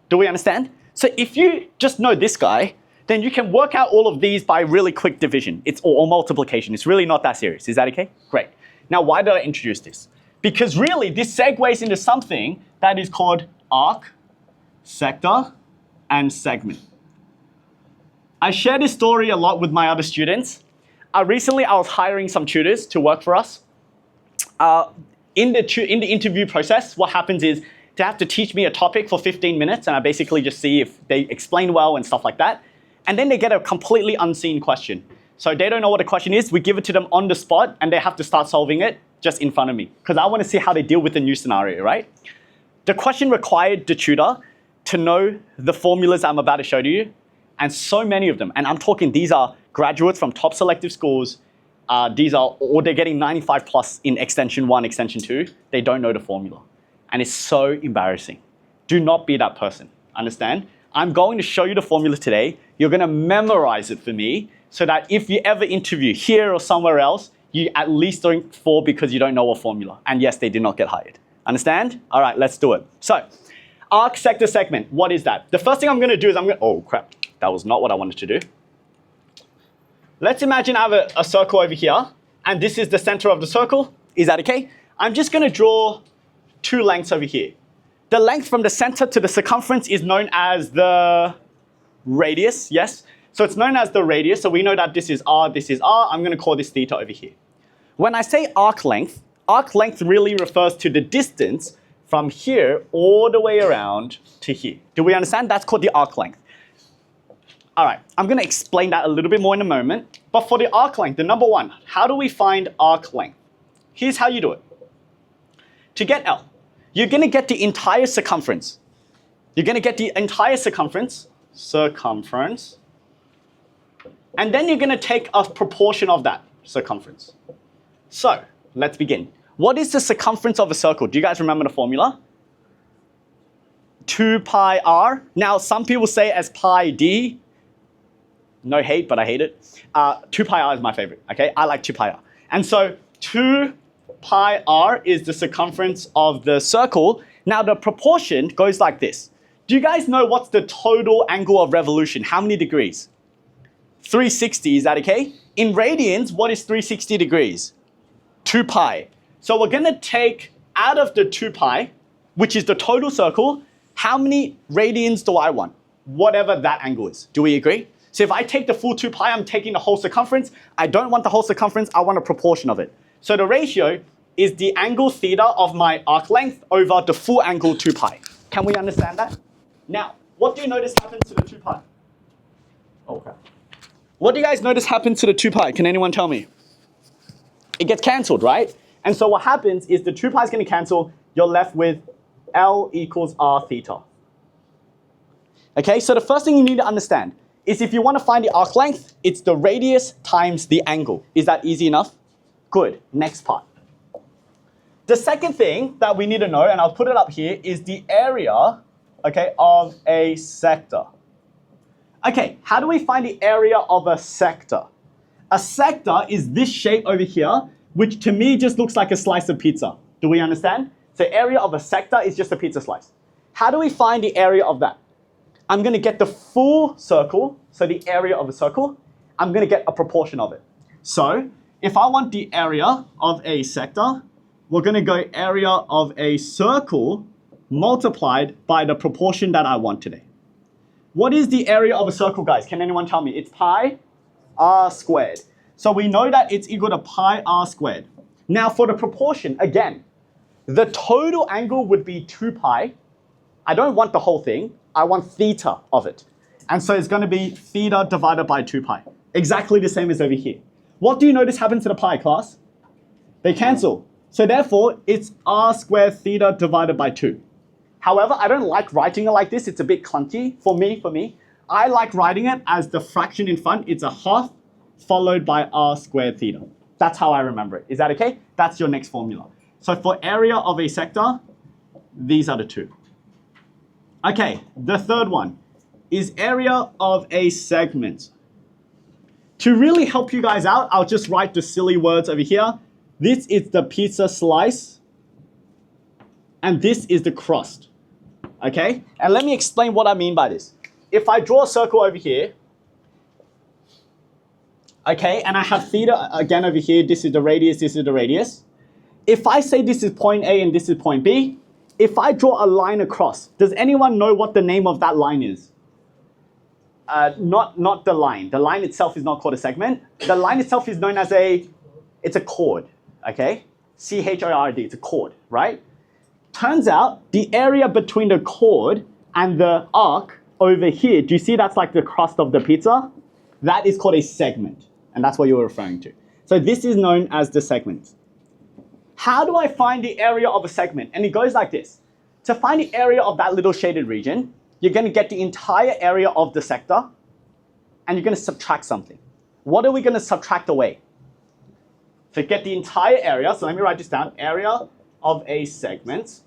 Do we understand? So if you just know this guy, then you can work out all of these by really quick division. Or multiplication. It's really not that serious. Is that okay? Great. Now, why did I introduce this? Because really, this segues into something that is called arc, sector, and segment. I share this story a lot with my other students. Recently, I was hiring some tutors to work for us. In the interview process, what happens is they have to teach me a topic for 15 minutes, and I basically just see if they explain well and stuff like that. And then they get a completely unseen question. So they don't know what the question is. We give it to them on the spot, and they have to start solving it just in front of me, because I want to see how they deal with the new scenario, right? The question required the tutor to know the formulas I'm about to show to you, and so many of them. And I'm talking, these are graduates from top selective schools. Or they're getting 95 plus in extension 1, extension 2. They don't know the formula. And it's so embarrassing. Do not be that person, understand? I'm going to show you the formula today. You're going to memorize it for me so that if you ever interview here or somewhere else, you at least don't fall because you don't know a formula. And yes, they did not get hired. Understand? All right, let's do it. So, arc, sector, segment. What is that? The first thing I'm going to do is oh crap, that was not what I wanted to do. Let's imagine I have a circle over here, and this is the center of the circle. Is that okay? I'm just going to draw 2 lengths over here. The length from the center to the circumference is known as the radius, yes? So it's known as the radius, so we know that this is r, I'm going to call this theta over here. When I say arc length really refers to the distance from here all the way around to here. Do we understand? That's called the arc length. All right, I'm going to explain that a little bit more in a moment. But for the arc length, the number one, how do we find arc length? Here's how you do it. To get L, you're going to get the entire circumference. You're going to get the entire circumference, and then you're going to take a proportion of that circumference. So let's begin. What is the circumference of a circle? Do you guys remember the formula? 2 pi r. Now some people say as pi d. No hate, but I hate it. 2 pi r is my favorite, okay? I like 2 pi r. And so 2 pi r is the circumference of the circle. Now the proportion goes like this. Do you guys know what's the total angle of revolution? How many degrees? 360, is that okay? In radians, what is 360 degrees? 2 pi. So we're going to take out of the 2 pi, which is the total circle, how many radians do I want? Whatever that angle is. Do we agree? So if I take the full 2 pi, I'm taking the whole circumference. I don't want the whole circumference, I want a proportion of it. So the ratio is the angle theta of my arc length over the full angle 2 pi. Can we understand that? Now, what do you notice happens to the 2 pi? Okay. What do you guys notice happens to the 2 pi? Can anyone tell me? It gets cancelled, right? And so what happens is the 2 pi is going to cancel. You're left with L equals r theta. Okay, so the first thing you need to understand is if you want to find the arc length, it's the radius times the angle. Is that easy enough? Good. Next part. The second thing that we need to know, and I'll put it up here, is the area, okay, of a sector. Okay, how do we find the area of a sector? A sector is this shape over here, which to me just looks like a slice of pizza. Do we understand? So area of a sector is just a pizza slice. How do we find the area of that? I'm going to get the full circle, so the area of a circle. I'm going to get a proportion of it. So if I want the area of a sector, we're going to go area of a circle multiplied by the proportion that I want today. What is the area of a circle, guys? Can anyone tell me? It's pi r squared. So we know that it's equal to pi r squared. Now for the proportion, again, the total angle would be 2 pi. I don't want the whole thing. I want theta of it. And so it's going to be theta divided by 2 pi. Exactly the same as over here. What do you notice happens to the pi, class? They cancel. So therefore, it's r squared theta divided by 2. However, I don't like writing it like this. It's a bit clunky for me. I like writing it as the fraction in front. It's a half followed by r squared theta. That's how I remember it. Is that okay? That's your next formula. So for area of a sector, these are the two. Okay, the third one is area of a segment. To really help you guys out, I'll just write the silly words over here. This is the pizza slice, and this is the crust. Okay? And let me explain what I mean by this. If I draw a circle over here, okay, and I have theta again over here, this is the radius, this is the radius. If I say this is point A and this is point B, if I draw a line across, does anyone know what the name of that line is? Not the line. The line itself is not called a segment. The line itself is known as it's a chord, okay? C-H-O-R-D, it's a chord, right? Turns out the area between the chord and the arc over here, do you see that's like the crust of the pizza? That is called a segment, and that's what you're referring to. So this is known as the segment. How do I find the area of a segment? And it goes like this. To find the area of that little shaded region, you're going to get the entire area of the sector, and you're going to subtract something. What are we going to subtract away? To get the entire area, so let me write this down. Area of a segment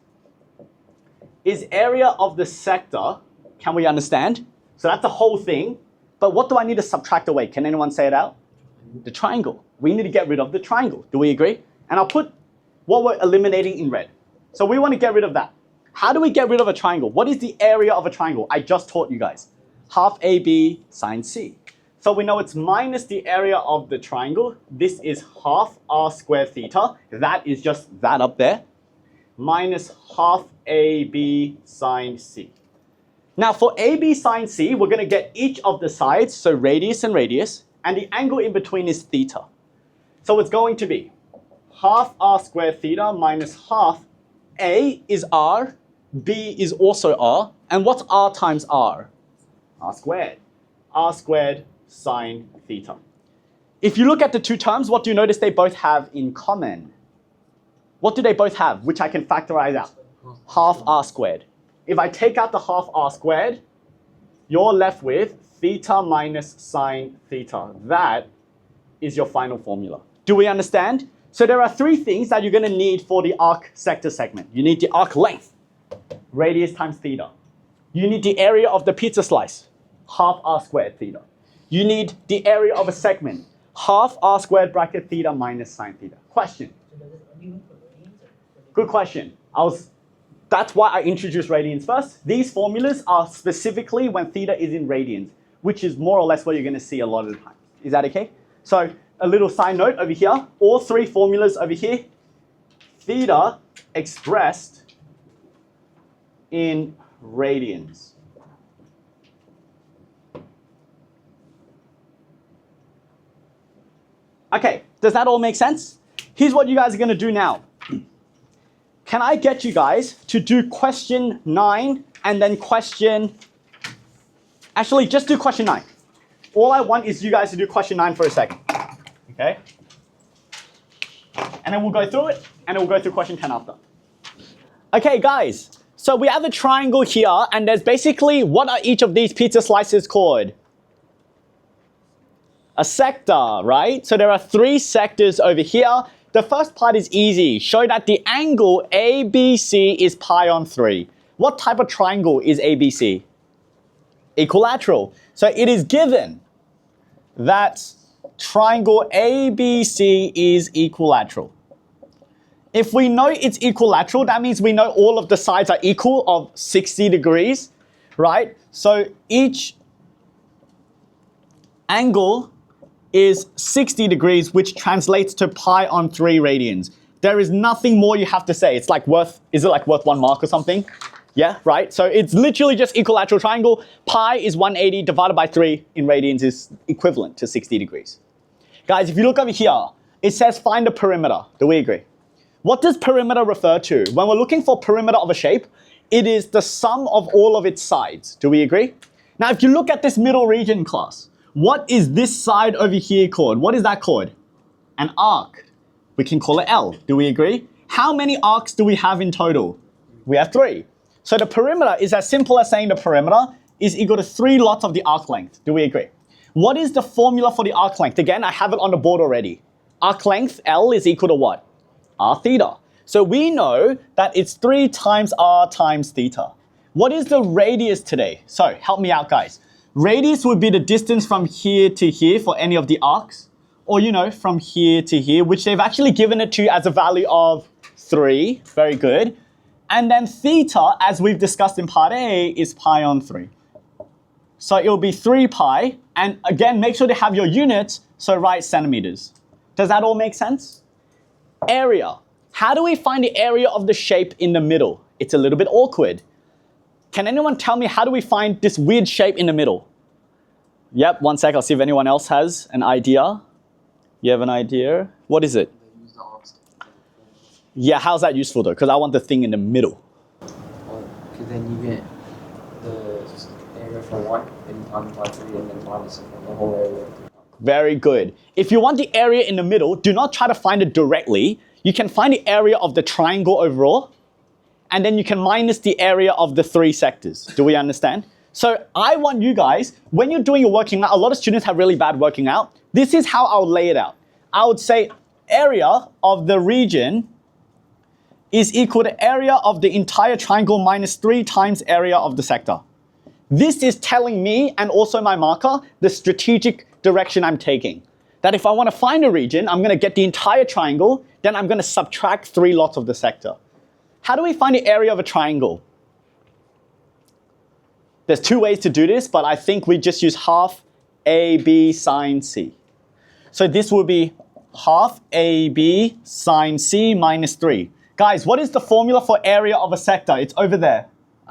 is area of the sector. Can we understand? So that's the whole thing. But what do I need to subtract away? Can anyone say it out? The triangle. We need to get rid of the triangle. Do we agree? And I'll put what we're eliminating in red. So we want to get rid of that. How do we get rid of a triangle? What is the area of a triangle? I just taught you guys. Half AB sine C. So we know it's minus the area of the triangle. This is half r squared theta. That is just that up there. Minus half AB sine C. Now for AB sine C, we're going to get each of the sides, so radius, and the angle in between is theta. So it's going to be half r squared theta minus half A is r, B is also r, and what's r times r? R squared sine theta. If you look at the two terms, what do you notice they both have in common? What do they both have, which I can factorize out? Half r squared. If I take out the half r squared, you're left with theta minus sine theta. That is your final formula. Do we understand? So there are three things that you're going to need for the arc sector segment. You need the arc length, radius times theta. You need the area of the pizza slice, half r squared theta. You need the area of a segment, half r squared bracket theta minus sine theta. Question? Good question. That's why I introduced radians first. These formulas are specifically when theta is in radians, which is more or less what you're going to see a lot of the time. Is that okay? So a little side note over here, all three formulas over here, theta expressed in radians. Okay, does that all make sense? Here's what you guys are going to do now. Can I get you guys to do question 9 and then actually just do question 9. All I want is you guys to do question 9 for a second. Okay? And then we'll go through it, and then we'll go through question 10 after. Okay, guys. So we have a triangle here, and there's basically, what are each of these pizza slices called? A sector, right? So there are 3 sectors over here. The first part is easy. Show that the angle ABC is pi on 3. What type of triangle is ABC? Equilateral. So it is given that triangle ABC is equilateral. If we know it's equilateral, that means we know all of the sides are equal of 60 degrees, right? So each angle is 60 degrees, which translates to pi on 3 radians. There is nothing more you have to say. It's like is it like worth 1 mark or something? Yeah, right? So it's literally just equilateral triangle. Pi is 180 divided by 3 in radians is equivalent to 60 degrees. Guys, if you look over here, it says find the perimeter. Do we agree? What does perimeter refer to? When we're looking for perimeter of a shape, it is the sum of all of its sides. Do we agree? Now, if you look at this middle region class, what is this side over here called? What is that called? An arc. We can call it L. Do we agree? How many arcs do we have in total? We have 3. So the perimeter is as simple as saying the perimeter is equal to 3 lots of the arc length. Do we agree? What is the formula for the arc length? Again, I have it on the board already. Arc length, L, is equal to what? R theta. So we know that it's 3 times R times theta. What is the radius today? So help me out, guys. Radius would be the distance from here to here for any of the arcs, or from here to here, which they've actually given it to as a value of 3. Very good. And then theta, as we've discussed in part A, is pi on 3. So it will be 3 pi. And again, make sure to have your units, so write centimeters. Does that all make sense? Area. How do we find the area of the shape in the middle? It's a little bit awkward. Can anyone tell me how do we find this weird shape in the middle? Yep, 1 sec. I'll see if anyone else has an idea. You have an idea? What is it? Yeah, how's that useful though? Because I want the thing in the middle. Because then you get the area for 1, then times by 3, and then minus it from the whole area. Very good. If you want the area in the middle, do not try to find it directly. You can find the area of the triangle overall, and then you can minus the area of the 3 sectors. Do we understand? So I want you guys, when you're doing your working out, a lot of students have really bad working out. This is how I'll lay it out. I would say area of the region is equal to area of the entire triangle minus 3 times area of the sector. This is telling me, and also my marker, the strategic direction I'm taking. That if I want to find a region, I'm going to get the entire triangle, then I'm going to subtract 3 lots of the sector. How do we find the area of a triangle? There's 2 ways to do this, but I think we just use half AB sine C. So this will be half AB sine C minus 3. Guys, what is the formula for area of a sector? It's over there.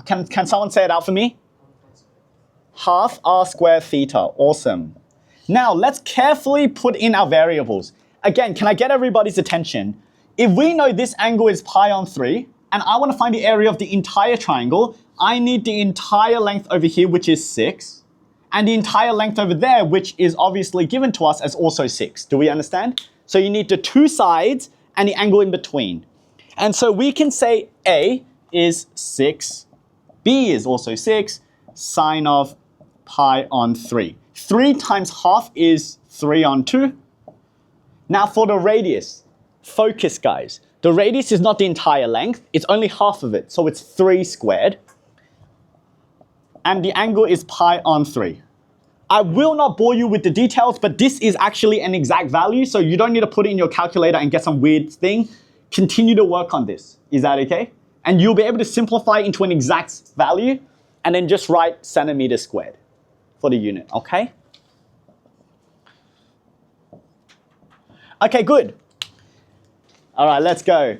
Can someone say it out for me? half r squared theta. Awesome. Now let's carefully put in our variables. Again, can I get everybody's attention? If we know this angle is pi on 3, and I want to find the area of the entire triangle, I need the entire length over here, which is 6, and the entire length over there, which is obviously given to us as also 6. Do we understand? So you need the two sides and the angle in between. And so we can say A is 6, B is also 6, sine of pi on 3. 3 times half is 3 on 2. Now for the radius, focus guys. The radius is not the entire length, it's only half of it, so it's 3 squared. And the angle is pi on 3. I will not bore you with the details, but this is actually an exact value, so you don't need to put it in your calculator and get some weird thing. Continue to work on this. Is that okay? And you'll be able to simplify into an exact value, and then just write centimeters squared for the unit, okay? Okay, good. All right, let's go.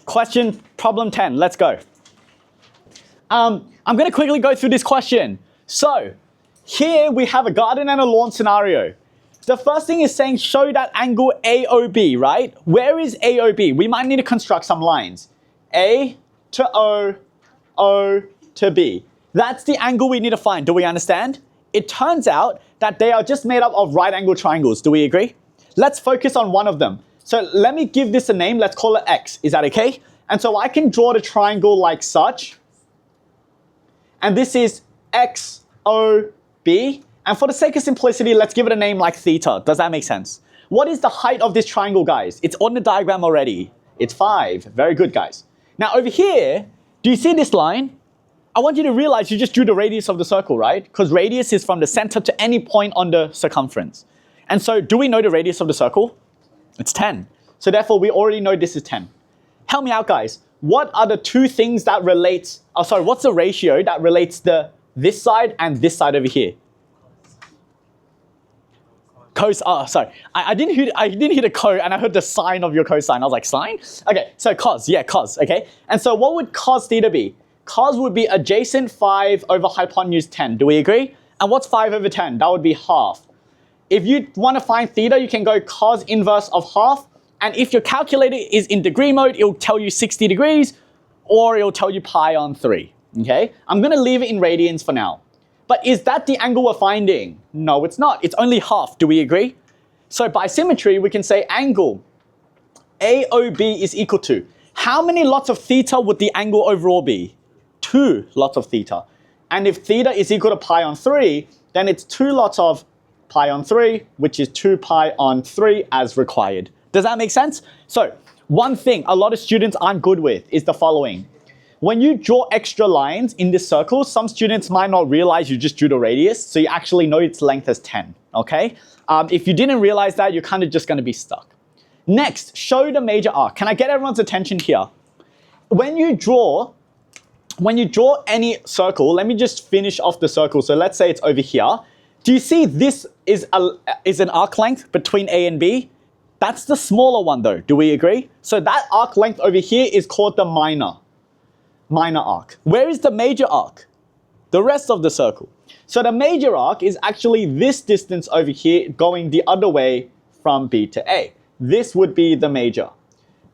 Question, problem 10, let's go. I'm going to quickly go through this question. So, here we have a garden and a lawn scenario. The first thing is saying show that angle AOB, right? Where is AOB? We might need to construct some lines. A to O, O to B. That's the angle we need to find. Do we understand? It turns out that they are just made up of right angle triangles. Do we agree? Let's focus on one of them. So let me give this a name. Let's call it X. Is that okay? And so I can draw the triangle like such. And this is XOB. And for the sake of simplicity, let's give it a name like theta. Does that make sense? What is the height of this triangle, guys? It's on the diagram already. It's 5. Very good, guys. Now over here, do you see this line? I want you to realize you just drew the radius of the circle, right? Because radius is from the center to any point on the circumference. And so do we know the radius of the circle? It's 10. So therefore, we already know this is 10. Help me out, guys. What are the two things that relate, what's the ratio that relates this side and this side over here? I didn't hear the co and I heard the sine of your cosine. I was like, sine? Okay, so cos, yeah, cos, okay. And so what would cos theta be? Cos would be adjacent 5 over hypotenuse 10. Do we agree? And what's 5 over 10? That would be half. If you want to find theta, you can go cos inverse of half. And if your calculator is in degree mode, it'll tell you 60 degrees or it'll tell you pi on 3. Okay? I'm going to leave it in radians for now. But is that the angle we're finding? No, it's not. It's only half. Do we agree? So by symmetry, we can say angle AOB is equal to, how many lots of theta would the angle overall be? 2 lots of theta. And if theta is equal to pi on 3, then it's 2 lots of pi on 3, which is 2 pi on 3 as required. Does that make sense? So one thing a lot of students aren't good with is the following. When you draw extra lines in this circle, some students might not realize you just drew the radius, so you actually know its length as 10, okay? If you didn't realize that, you're kind of just going to be stuck. Next, show the major arc. Can I get everyone's attention here? When you draw any circle, let me just finish off the circle. So let's say it's over here. Do you see this is an arc length between A and B? That's the smaller one though, do we agree? So that arc length over here is called the minor arc. Where is the major arc? The rest of the circle. So the major arc is actually this distance over here going the other way from B to A. This would be the major.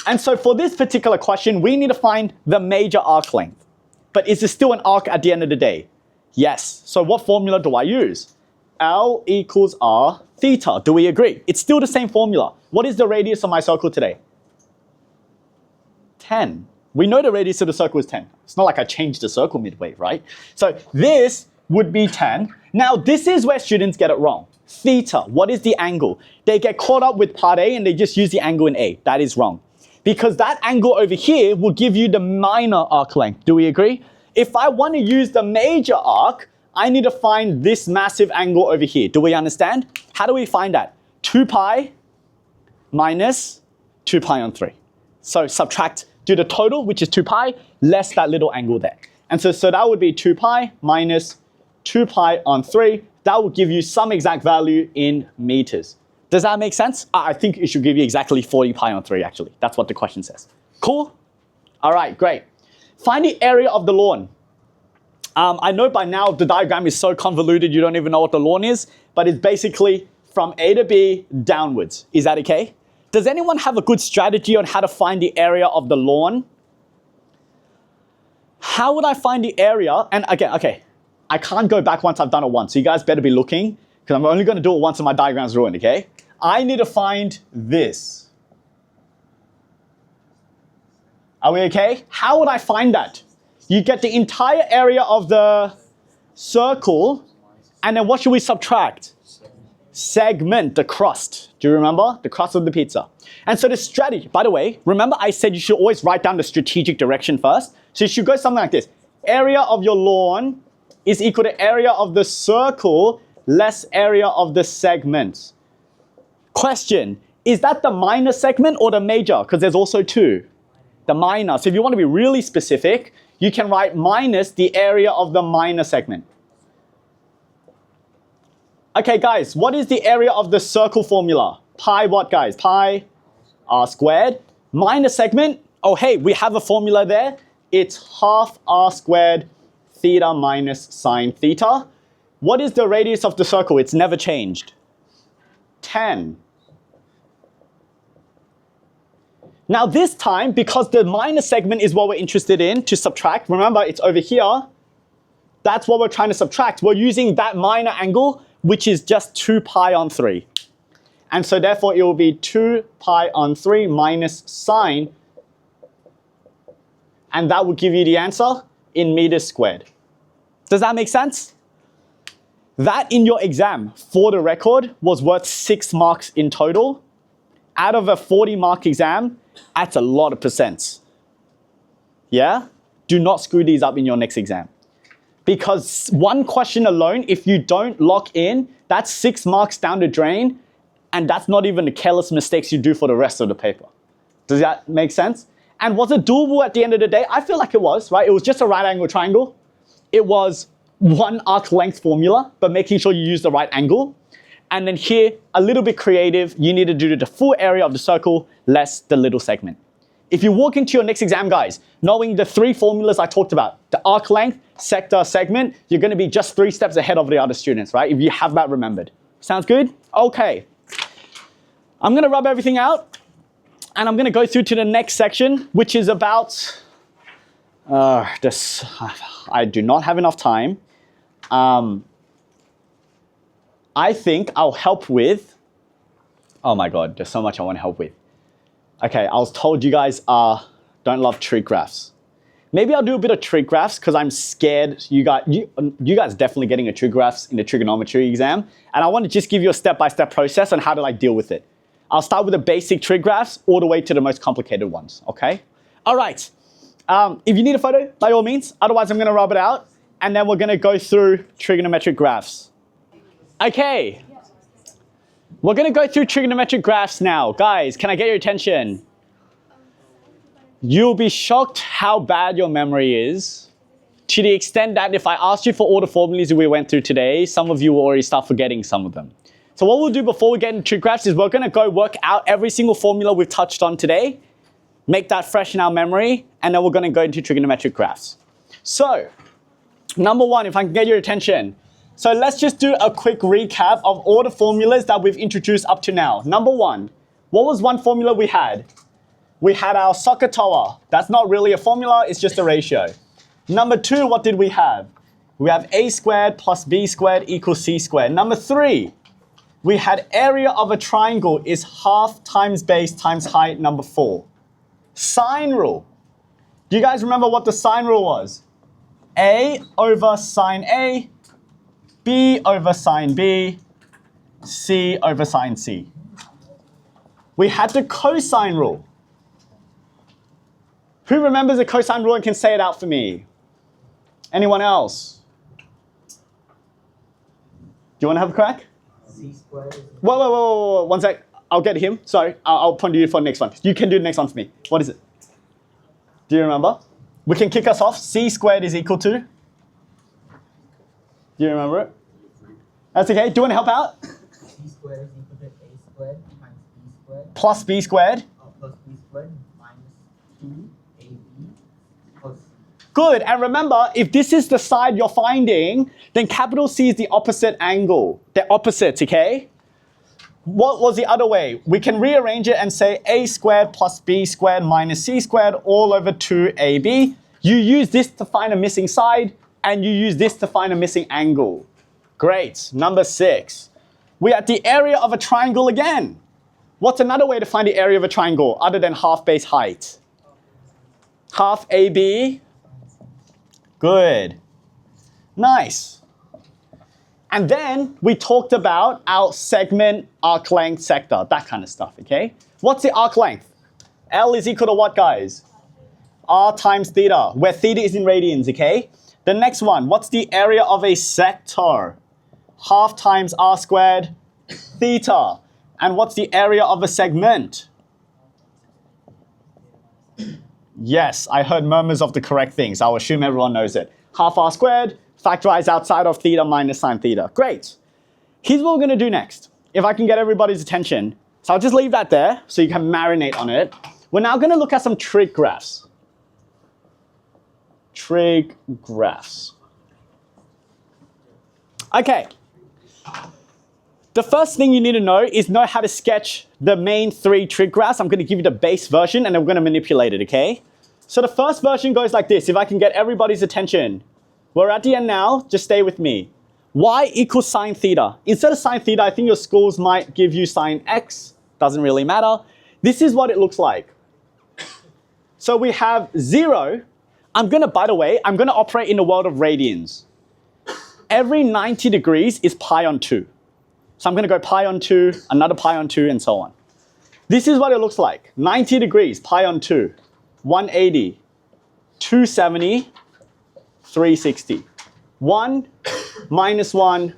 And so for this particular question, we need to find the major arc length. But is it still an arc at the end of the day? Yes. So what formula do I use? L equals R theta. Do we agree? It's still the same formula. What is the radius of my circle today? 10. We know the radius of the circle is 10. It's not like I changed the circle midway, right? So this would be 10. Now this is where students get it wrong. Theta, what is the angle? They get caught up with part A and they just use the angle in A. That is wrong. Because that angle over here will give you the minor arc length. Do we agree? If I want to use the major arc, I need to find this massive angle over here. Do we understand? How do we find that? 2 pi minus 2 pi on 3. So subtract, do the total, which is 2 pi, less that little angle there. And so that would be 2 pi minus 2 pi on 3. That will give you some exact value in meters. Does that make sense? I think it should give you exactly 40 pi on 3 actually. That's what the question says. Cool? All right, great. Find the area of the lawn. I know by now the diagram is so convoluted you don't even know what the lawn is, but it's basically from A to B downwards. Is that okay? Does anyone have a good strategy on how to find the area of the lawn? How would I find the area? And again, okay, I can't go back once I've done it once, so you guys better be looking, because I'm only going to do it once and my diagram's ruined, okay? I need to find this. Are we okay? How would I find that? You get the entire area of the circle, and then what should we subtract? Segment, the crust. Do you remember? The crust of the pizza. And so the strategy, by the way, remember I said you should always write down the strategic direction first? So you should go something like this. Area of your lawn is equal to area of the circle less area of the segment. Question, is that the minor segment or the major? Because there's also two. The minor. So if you want to be really specific, you can write minus the area of the minor segment. Okay, guys, what is the area of the circle formula? Pi what, guys? Pi r squared. Minor segment, oh, hey, we have a formula there. It's half r squared theta minus sine theta. What is the radius of the circle? It's never changed. 10. Now this time, because the minor segment is what we're interested in to subtract, remember it's over here, that's what we're trying to subtract. We're using that minor angle, which is just 2 pi on 3. And so therefore it will be 2 pi on 3 minus sine, and that will give you the answer in meters squared. Does that make sense? That in your exam, for the record, was worth 6 marks in total. Out of a 40-mark exam, that's a lot of percents. Yeah? Do not screw these up in your next exam. Because one question alone, if you don't lock in, that's 6 marks down the drain, and that's not even the careless mistakes you do for the rest of the paper. Does that make sense? And was it doable at the end of the day? I feel like it was, right? It was just a right angle triangle. It was one arc length formula, but making sure you use the right angle. And then here, a little bit creative, you need to do the full area of the circle less the little segment. If you walk into your next exam, guys, knowing the 3 formulas I talked about, the arc length, sector, segment, you're going to be just 3 steps ahead of the other students, right? If you have that remembered. Sounds good? Okay. I'm going to rub everything out, and I'm going to go through to the next section, which is about this. I do not have enough time. I think I'll help with, oh my God, there's so much I want to help with. Okay, I was told you guys don't love trig graphs. Maybe I'll do a bit of trig graphs because I'm scared you guys definitely getting a trig graphs in the trigonometry exam. And I want to just give you a step-by-step process on how to deal with it. I'll start with the basic trig graphs all the way to the most complicated ones, okay? All right, if you need a photo, by all means. Otherwise, I'm going to rub it out. And then we're going to go through trigonometric graphs. Okay. We're going to go through trigonometric graphs now. Guys, can I get your attention? You'll be shocked how bad your memory is, to the extent that if I asked you for all the formulas we went through today, some of you will already start forgetting some of them. So what we'll do before we get into trig graphs is we're going to go work out every single formula we've touched on today, make that fresh in our memory, and then we're going to go into trigonometric graphs. So, number 1, if I can get your attention. So let's just do a quick recap of all the formulas that we've introduced up to now. Number 1, what was one formula we had? We had our SOHCAHTOA. That's not really a formula, it's just a ratio. Number 2, what did we have? We have a squared plus b squared equals c squared. Number 3, we had area of a triangle is half times base times height. Number 4. Sine rule. Do you guys remember what the sine rule was? A over sine A, B over sine B, C over sine C. We had the cosine rule. Who remembers the cosine rule and can say it out for me? Anyone else? Do you want to have a crack? C squared. Whoa, 1 sec. I'll get him. Sorry, I'll point to you for the next one. You can do the next one for me. What is it? Do you remember? We can kick us off. C squared is equal to? Do you remember it? That's okay. Do you want to help out? C squared is equal to A squared times B squared. Plus B squared. Plus B squared minus 2AB plus Good, and remember, if this is the side you're finding, then capital C is the opposite angle. They're opposites, okay? What was the other way? We can rearrange it and say a squared plus b squared minus c squared all over 2ab. You use this to find a missing side, and you use this to find a missing angle. Great, number 6. We're at the area of a triangle again. What's another way to find the area of a triangle other than half base height? Half AB. Good. Nice. And then we talked about our segment, arc length, sector, that kind of stuff, okay? What's the arc length? L is equal to what, guys? R times theta, where theta is in radians, okay? The next one, what's the area of a sector? Half times R squared theta. And what's the area of a segment? Yes, I heard murmurs of the correct things. I'll assume everyone knows it. Half R squared, factorize outside of theta minus sine theta. Great. Here's what we're going to do next. If I can get everybody's attention. So I'll just leave that there so you can marinate on it. We're now going to look at some trig graphs. Trig graphs. Okay. The first thing you need to know is know how to sketch the main 3 trig graphs. I'm going to give you the base version and then we're going to manipulate it, okay? So the first version goes like this. If I can get everybody's attention. We're at the end now. Just stay with me. Y equals sine theta. Instead of sine theta, I think your schools might give you sine x. Doesn't really matter. This is what it looks like. So we have 0. By the way, I'm going to operate in the world of radians. Every 90 degrees is pi on 2. So I'm going to go pi on 2, another pi on 2, and so on. This is what it looks like. 90 degrees, pi on 2, 180, 270, 360. 1 minus 1.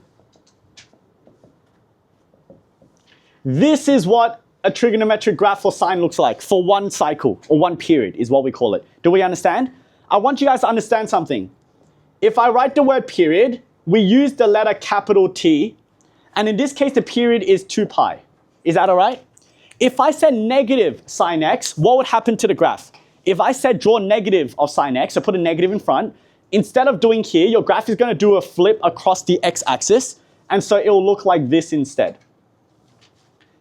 This is what a trigonometric graph for sine looks like for one cycle, or one period is what we call it. Do we understand? I want you guys to understand something. If I write the word period, we use the letter capital T. And in this case, the period is 2 pi. Is that all right? If I said negative sine x, what would happen to the graph? If I said draw negative of sine x, so put a negative in front, instead of doing here, your graph is going to do a flip across the x-axis. And so it will look like this instead.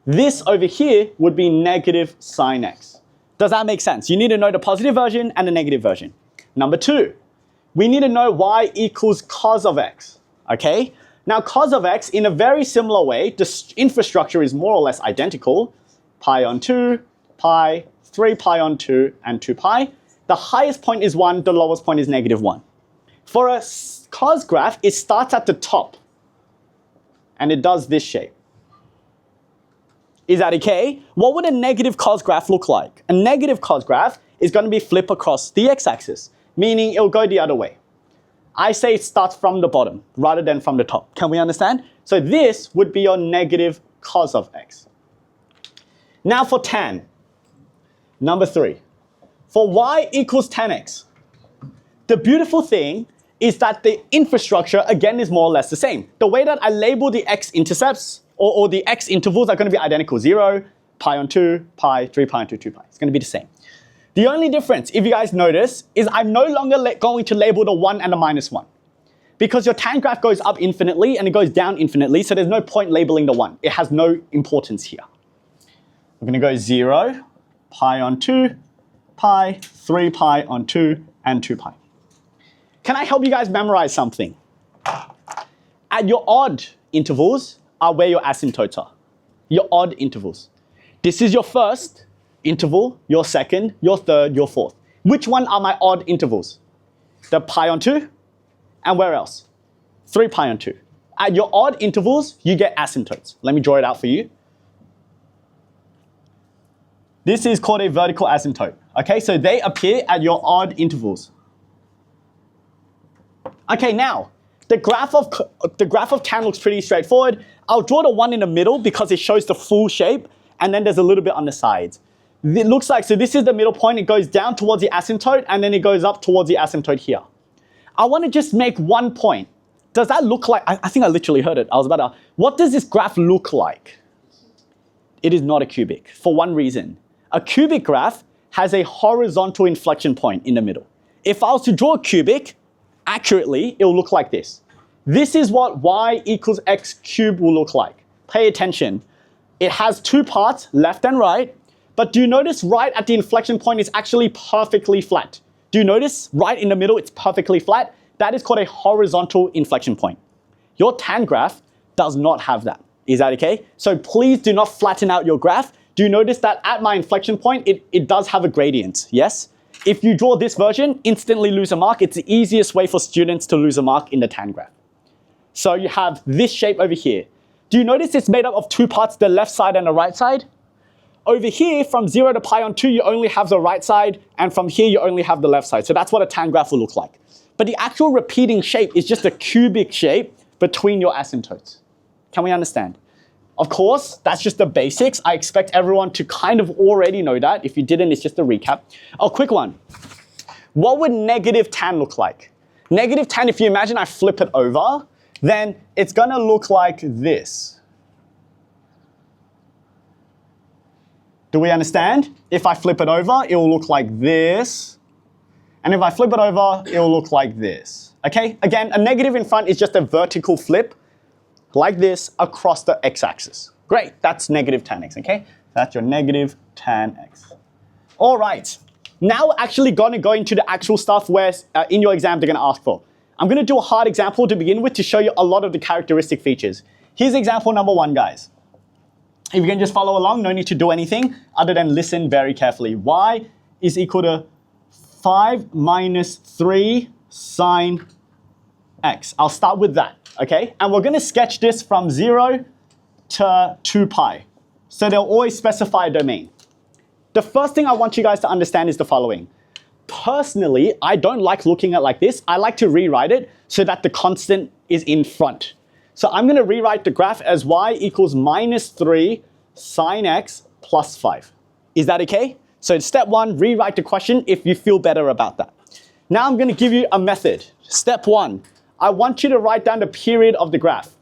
This over here would be negative sine x. Does that make sense? You need to know the positive version and the negative version. Number 2, we need to know y equals cos of x. Okay? Now, cos of x, in a very similar way, the infrastructure is more or less identical. Pi on 2, pi, 3 pi on 2, and 2 pi. The highest point is 1, the lowest point is negative 1. For a cos graph, it starts at the top. And it does this shape. Is that okay? What would a negative cos graph look like? A negative cos graph is going to be flip across the x-axis, meaning it'll go the other way. I say it starts from the bottom rather than from the top. Can we understand? So this would be your negative cos of x. Now for tan. Number 3. For y equals tan x. The beautiful thing is that the infrastructure, again, is more or less the same. The way that I label the x-intercepts or the x intervals are going to be identical. 0, pi on 2, pi, 3 pi on 2, 2 pi. It's going to be the same. The only difference, if you guys notice, is I'm no longer going to label the 1 and the minus 1. Because your tan graph goes up infinitely and it goes down infinitely, so there's no point labeling the 1. It has no importance here. We're going to go 0, pi on 2, pi, 3 pi on 2, and 2 pi. Can I help you guys memorize something? At your odd intervals are where your asymptotes are. Your odd intervals. This is your first interval, your second, your third, your fourth. Which one are my odd intervals? The pi on 2, and where else? 3 pi on 2. At your odd intervals, you get asymptotes. Let me draw it out for you. This is called a vertical asymptote. Okay, so they appear at your odd intervals. Okay, now, the graph of tan looks pretty straightforward. I'll draw the one in the middle because it shows the full shape, and then there's a little bit on the sides. It looks like, so this is the middle point, it goes down towards the asymptote, and then it goes up towards the asymptote here. I want to just make one point. Does that look like, I think I literally heard it. I was about to, what does this graph look like? It is not a cubic, for one reason. A cubic graph has a horizontal inflection point in the middle. If I was to draw a cubic, accurately, it will look like this. This is what y equals x cubed will look like. Pay attention. It has two parts, left and right, but do you notice right at the inflection point it's actually perfectly flat? Do you notice right in the middle it's perfectly flat? That is called a horizontal inflection point. Your tan graph does not have that. Is that okay? So please do not flatten out your graph. Do you notice that at my inflection point, it does have a gradient, yes? If you draw this version, instantly lose a mark. It's the easiest way for students to lose a mark in the tan graph. So you have this shape over here. Do you notice it's made up of two parts, the left side and the right side? Over here, from 0 to pi on 2, you only have the right side, and from here, you only have the left side. So that's what a tan graph will look like. But the actual repeating shape is just a cubic shape between your asymptotes. Can we understand? Of course, that's just the basics. I expect everyone to kind of already know that. If you didn't, it's just a recap. Oh, quick one. What would negative tan look like? Negative tan, if you imagine I flip it over, then it's gonna look like this. Do we understand? If I flip it over, it will look like this. And if I flip it over, it will look like this. Okay, again, a negative in front is just a vertical flip like this across the x-axis. Great, that's negative tan x, okay? That's your negative tan x. All right, now we're actually gonna go into the actual stuff where in your exam they're gonna ask for. I'm gonna do a hard example to begin with to show you a lot of the characteristic features. Here's example number 1, guys. If you can just follow along, no need to do anything other than listen very carefully. Y is equal to 5 minus 3 sine x. I'll start with that, okay? And we're gonna sketch this from 0 to 2 pi. So they'll always specify a domain. The first thing I want you guys to understand is the following. Personally, I don't like looking at it like this. I like to rewrite it so that the constant is in front. So I'm gonna rewrite the graph as y equals minus 3 sine x plus 5. Is that okay? So step 1, rewrite the question if you feel better about that. Now I'm gonna give you a method. Step 1, I want you to write down the period of the graph.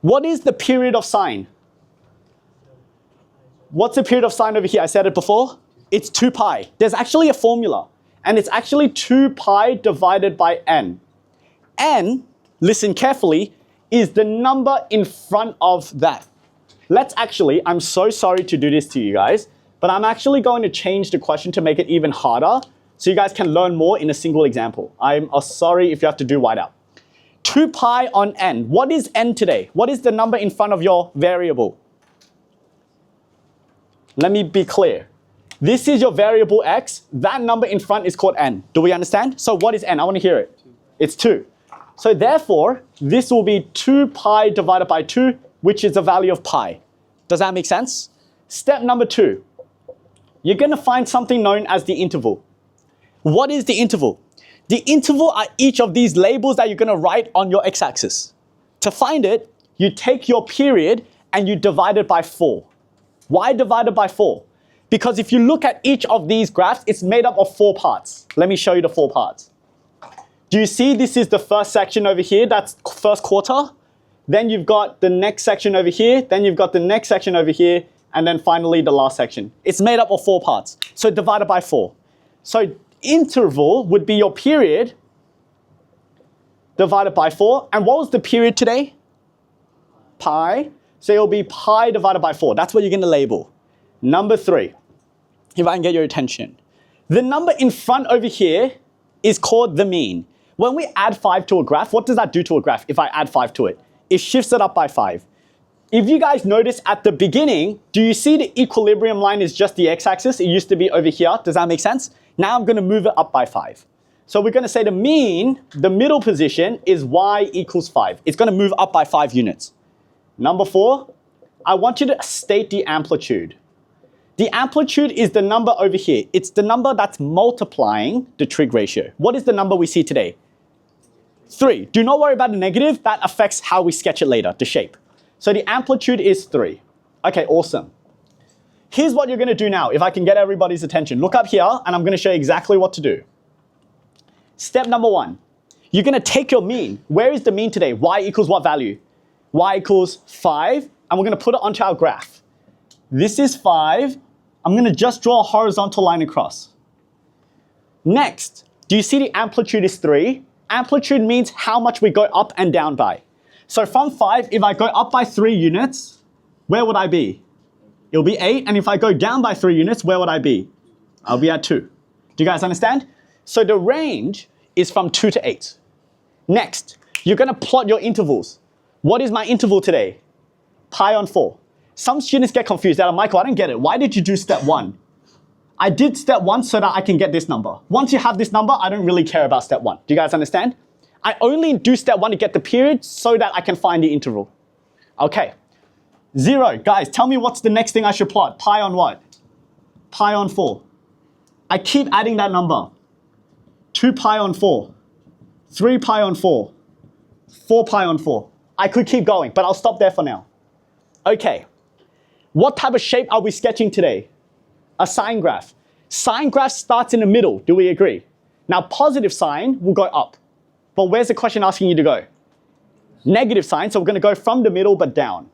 What is the period of sine? What's the period of sine over here? I said it before. It's 2 pi. There's actually a formula, and it's actually 2 pi divided by n. N, listen carefully, is the number in front of that. Let's actually, I'm so sorry to do this to you guys, but I'm actually going to change the question to make it even harder so you guys can learn more in a single example. I'm sorry if you have to do whiteout. 2 pi on n. What is n today? What is the number in front of your variable? Let me be clear. This is your variable x. That number in front is called n. Do we understand? So what is n? I want to hear it. It's 2. So therefore, this will be 2 pi divided by 2, which is the value of pi. Does that make sense? Step number 2. You're going to find something known as the interval. What is the interval? The interval are each of these labels that you're going to write on your x-axis. To find it, you take your period and you divide it by 4. Why divided by 4? Because if you look at each of these graphs, it's made up of 4 parts. Let me show you the 4 parts. Do you see this is the first section over here? That's first quarter. Then you've got the next section over here. Then you've got the next section over here. And then finally the last section. It's made up of 4 parts. So divided by 4. So interval would be your period divided by 4. And what was the period today? Pi. So it'll be pi divided by 4. That's what you're going to label. Number 3, if I can get your attention. The number in front over here is called the mean. When we add 5 to a graph, what does that do to a graph if I add 5 to it? It shifts it up by 5. If you guys notice at the beginning, do you see the equilibrium line is just the x-axis? It used to be over here. Does that make sense? Now I'm going to move it up by 5. So we're going to say the mean, the middle position, is y equals 5. It's going to move up by 5 units. Number 4, I want you to state the amplitude. The amplitude is the number over here. It's the number that's multiplying the trig ratio. What is the number we see today? 3. Do not worry about the negative. That affects how we sketch it later, the shape. So the amplitude is 3. Okay, awesome. Here's what you're going to do now, if I can get everybody's attention. Look up here, and I'm going to show you exactly what to do. Step number 1. You're going to take your mean. Where is the mean today? Y equals what value? Y equals 5, and we're going to put it onto our graph. This is 5. I'm going to just draw a horizontal line across. Next, Do you see the amplitude is 3? Amplitude means how much we go up and down by. So from 5, if I go up by 3 units, where would I be? It'll be 8, and if I go down by 3 units, where would I be? I'll be at 2. Do you guys understand? So the range is from 2 to 8. Next, you're gonna plot your intervals. What is my interval today? Pi on 4. Some students get confused. They're like, Michael, I don't get it. Why did you do step 1? I did step 1 so that I can get this number. Once you have this number, I don't really care about step 1. Do you guys understand? I only do step 1 to get the period so that I can find the interval. Okay. 0. Guys, tell me what's the next thing I should plot. Pi on what? Pi on 4. I keep adding that number. 2 pi on 4. 3 pi on 4. 4 pi on 4. I could keep going, but I'll stop there for now. Okay. What type of shape are we sketching today? A sine graph. Sine graph starts in the middle. Do we agree? Now, positive sign will go up. But where's the question asking you to go? Negative sign, so we're going to go from the middle but down.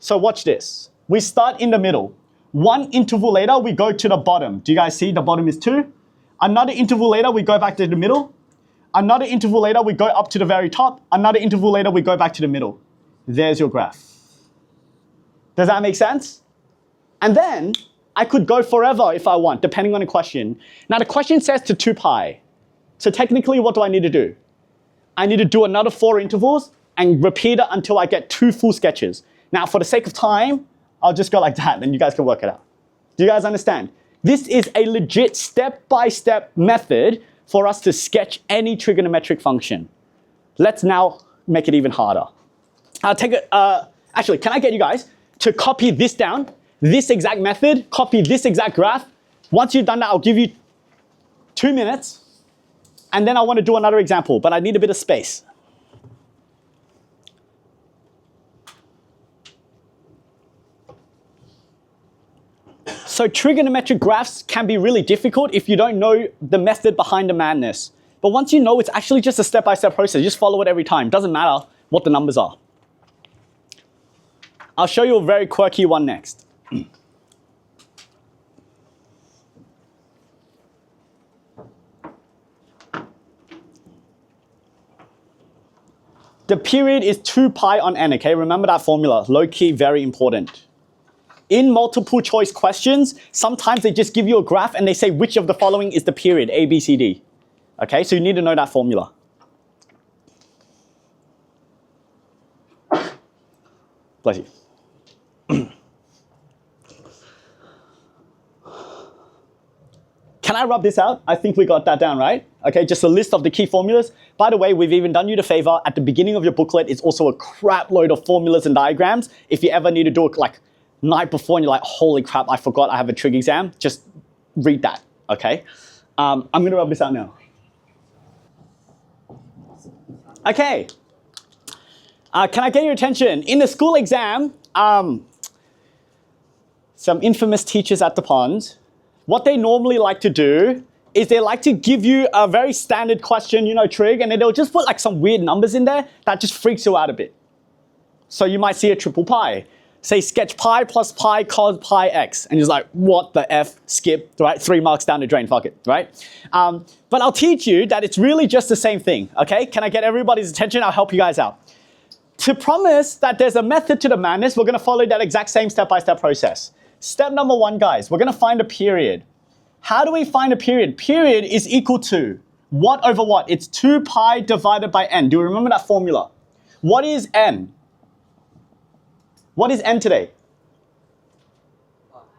So watch this. We start in the middle. One interval later, we go to the bottom. Do you guys see the bottom is 2? Another interval later, we go back to the middle. Another interval later, we go up to the very top. Another interval later, we go back to the middle. There's your graph. Does that make sense? And then I could go forever if I want, depending on the question. Now the question says to 2 pi. So technically, what do I need to do? I need to do another 4 intervals and repeat it until I get 2 full sketches. Now for the sake of time, I'll just go like that and you guys can work it out. Do you guys understand? This is a legit step-by-step method for us to sketch any trigonometric function. Let's now make it even harder. I'll take it, actually, can I get you guys to copy this down, this exact method, copy this exact graph. Once you've done that, I'll give you 2 minutes, and then I want to do another example, but I need a bit of space. So trigonometric graphs can be really difficult if you don't know the method behind the madness. But once you know, it's actually just a step-by-step process. Just follow it every time. Doesn't matter what the numbers are. I'll show you a very quirky one next. The period is 2 pi on n, okay? Remember that formula, low-key, very important. In multiple choice questions, sometimes they just give you a graph and they say which of the following is the period, A, B, C, D. Okay, so you need to know that formula. Bless you. Can I rub this out? I think we got that down, right? Okay, just a list of the key formulas. By the way, we've even done you the favor. At the beginning of your booklet, it's also a crap load of formulas and diagrams. If you ever need to do it like night before and you're like, holy crap, I forgot I have a trig exam, just read that, okay? I'm gonna rub this out now. Okay. Can I get your attention? In the school exam, some infamous teachers at the pond, what they normally like to do is they like to give you a very standard question, you know, trig, and then they'll just put like some weird numbers in there that just freaks you out a bit. So you might see a triple pi. Say sketch pi plus pi cos pi x. And you're just like, what the F, skip, right? 3 marks down the drain, fuck it, right? But I'll teach you that it's really just the same thing, okay? Can I get everybody's attention? I'll help you guys out. To promise that there's a method to the madness, we're gonna follow that exact same step-by-step process. Step number 1, guys, we're gonna find a period. How do we find a period? Period is equal to what over what? It's 2 pi divided by n. Do you remember that formula? What is n? What is n today?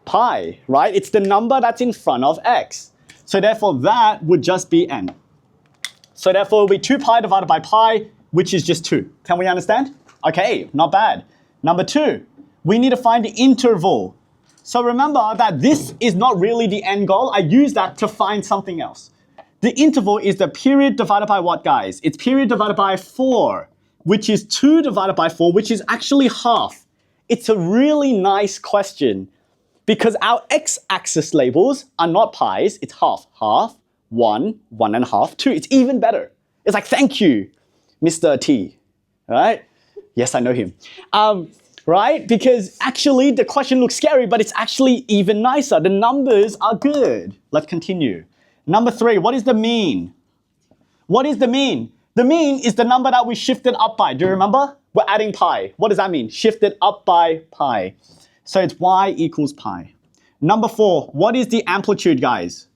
Pi, right? It's the number that's in front of x. So therefore that would just be n. So therefore it will be 2 pi divided by pi, which is just 2. Can we understand? Okay, not bad. Number 2, we need to find the interval. So remember that this is not really the end goal. I use that to find something else. The interval is the period divided by what, guys? It's period divided by 4, which is 2 divided by 4, which is actually half. It's a really nice question because our x-axis labels are not pi's, it's half. Half, 1, 1.5, 2. It's even better. It's like, thank you, Mr. T, right? Yes, I know him. Right? Because actually the question looks scary, but it's actually even nicer. The numbers are good. Let's continue. Number 3, what is the mean? What is the mean? The mean is the number that we shifted up by. Do you remember? We're adding pi. What does that mean? Shifted up by pi. So it's y equals pi. Number 4, what is the amplitude, guys?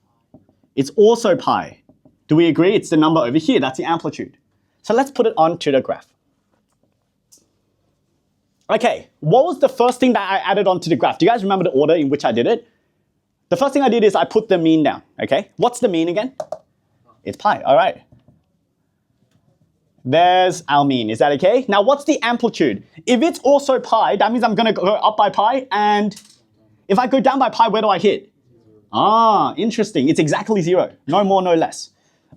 It's also pi. Do we agree? It's the number over here. That's the amplitude. So let's put it onto the graph. Okay, what was the first thing that I added onto the graph? Do you guys remember the order in which I did it? The first thing I did is I put the mean down, okay? What's the mean again? It's pi, all right. There's our mean, is that okay? Now what's the amplitude? If it's also pi, that means I'm gonna go up by pi, and if I go down by pi, where do I hit? Ah, interesting, it's exactly 0, no more, no less.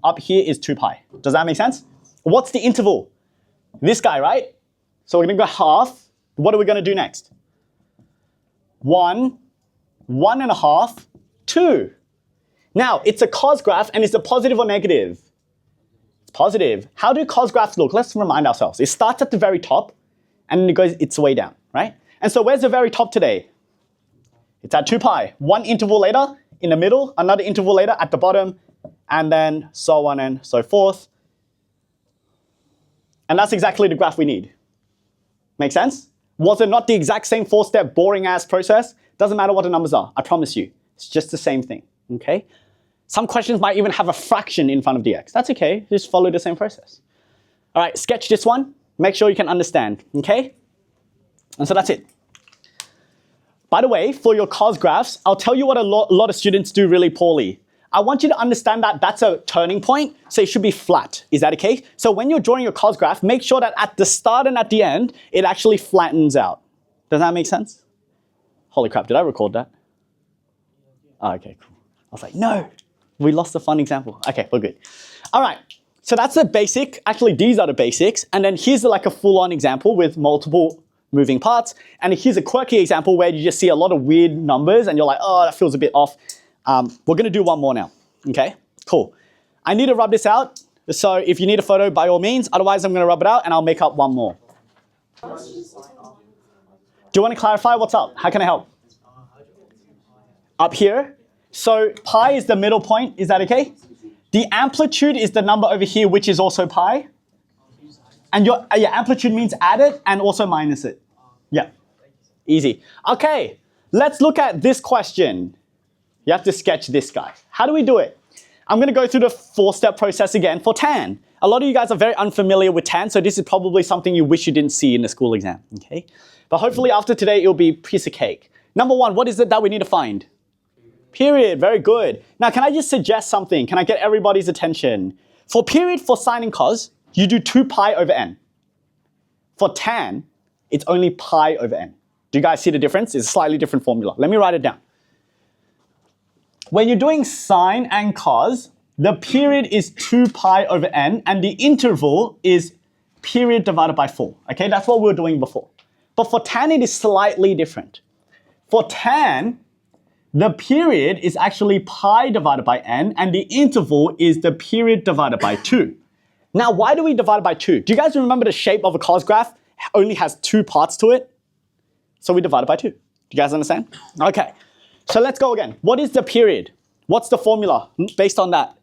Up here is 2 pi, does that make sense? What's the interval? This guy, right? So we're gonna go half. What are we gonna do next? 1, 1.5, 2. Now, it's a cos graph, and it's a positive or negative? It's positive. How do cos graphs look? Let's remind ourselves. It starts at the very top, and then it goes its way down, right? And so where's the very top today? It's at 2 pi. One interval later, in the middle, another interval later at the bottom, and then so on and so forth. And that's exactly the graph we need. Make sense? Was it not the exact same 4-step boring ass process? Doesn't matter what the numbers are, I promise you. It's just the same thing, okay? Some questions might even have a fraction in front of dx. That's okay, just follow the same process. All right, sketch this one. Make sure you can understand, okay? And so that's it. By the way, for your cos graphs, I'll tell you what a lot of students do really poorly. I want you to understand that that's a turning point, so it should be flat. Is that okay? So when you're drawing your cos graph, make sure that at the start and at the end, it actually flattens out. Does that make sense? Holy crap, did I record that? Oh, okay, cool. I was like, no, we lost a fun example. Okay, we're good. All right, so that's the basic. Actually, these are the basics. And then here's like a full-on example with multiple moving parts. And here's a quirky example where you just see a lot of weird numbers and you're like, oh, that feels a bit off. We're gonna do one more now, okay? Cool. I need to rub this out, so if you need a photo, by all means. Otherwise, I'm gonna rub it out and I'll make up one more. Do you wanna clarify what's up? How can I help? Up here. So pi is the middle point, is that okay? The amplitude is the number over here, which is also pi. And your amplitude means add it and also minus it. Yeah, easy. Okay, let's look at this question. You have to sketch this guy. How do we do it? I'm gonna go through the 4-step process again for tan. A lot of you guys are very unfamiliar with tan, so this is probably something you wish you didn't see in the school exam, okay? But hopefully after today, it'll be a piece of cake. Number 1, what is it that we need to find? Period, very good. Now, can I just suggest something? Can I get everybody's attention? For period, for sine and cos, you do 2 pi over n. For tan, it's only pi over n. Do you guys see the difference? It's a slightly different formula. Let me write it down. When you're doing sine and cos, the period is 2 pi over n, and the interval is period divided by 4. Okay, that's what we were doing before. But for tan, it is slightly different. For tan, the period is actually pi divided by n, and the interval is the period divided by 2. Now, why do we divide by 2? Do you guys remember the shape of a cos graph only has 2 parts to it? So we divide it by 2. Do you guys understand? Okay. So let's go again. What is the period? What's the formula based on that?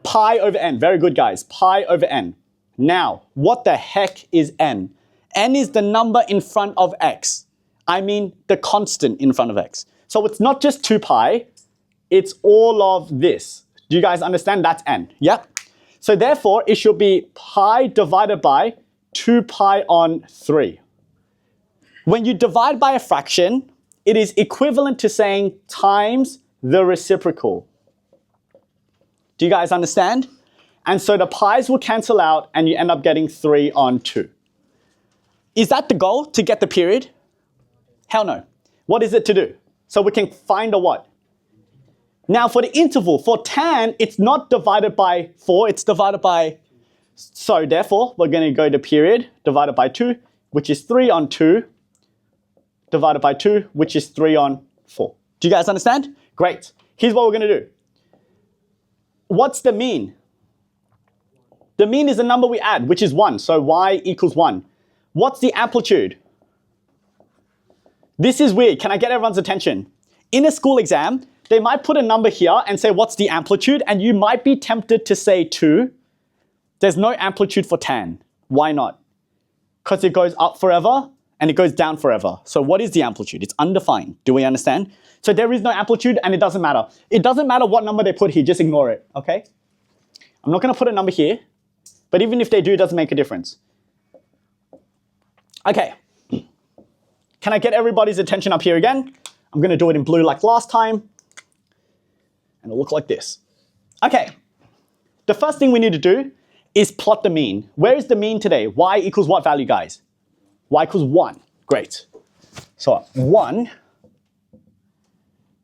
Pi over n. Very good, guys. Pi over n. Now, what the heck is n? N is the number in front of x. I mean the constant in front of x. So it's not just 2 pi, it's all of this. Do you guys understand? That's n. Yep. So therefore, it should be pi divided by 2 pi on 3. When you divide by a fraction, it is equivalent to saying times the reciprocal. Do you guys understand? And so the pi's will cancel out and you end up getting 3 on 2. Is that the goal, to get the period? Hell no. What is it to do? So we can find a what? Now for the interval, for tan, it's not divided by 4, it's divided by, so therefore, we're gonna go to period divided by 2, which is 3 on 2, divided by 2, which is 3 on 4. Do you guys understand? Great. Here's what we're gonna do. What's the mean? The mean is the number we add, which is 1, so y equals 1. What's the amplitude? This is weird. Can I get everyone's attention? In a school exam, they might put a number here and say, what's the amplitude? And you might be tempted to say 2. There's no amplitude for tan. Why not? Because it goes up forever and it goes down forever. So what is the amplitude? It's undefined. Do we understand? So there is no amplitude and it doesn't matter. It doesn't matter what number they put here, just ignore it, okay? I'm not gonna put a number here, but even if they do, it doesn't make a difference. Okay. Can I get everybody's attention up here again? I'm gonna do it in blue like last time. And it'll look like this. Okay. The first thing we need to do is plot the mean. Where is the mean today? Y equals what value, guys? Y equals 1. Great. So 1,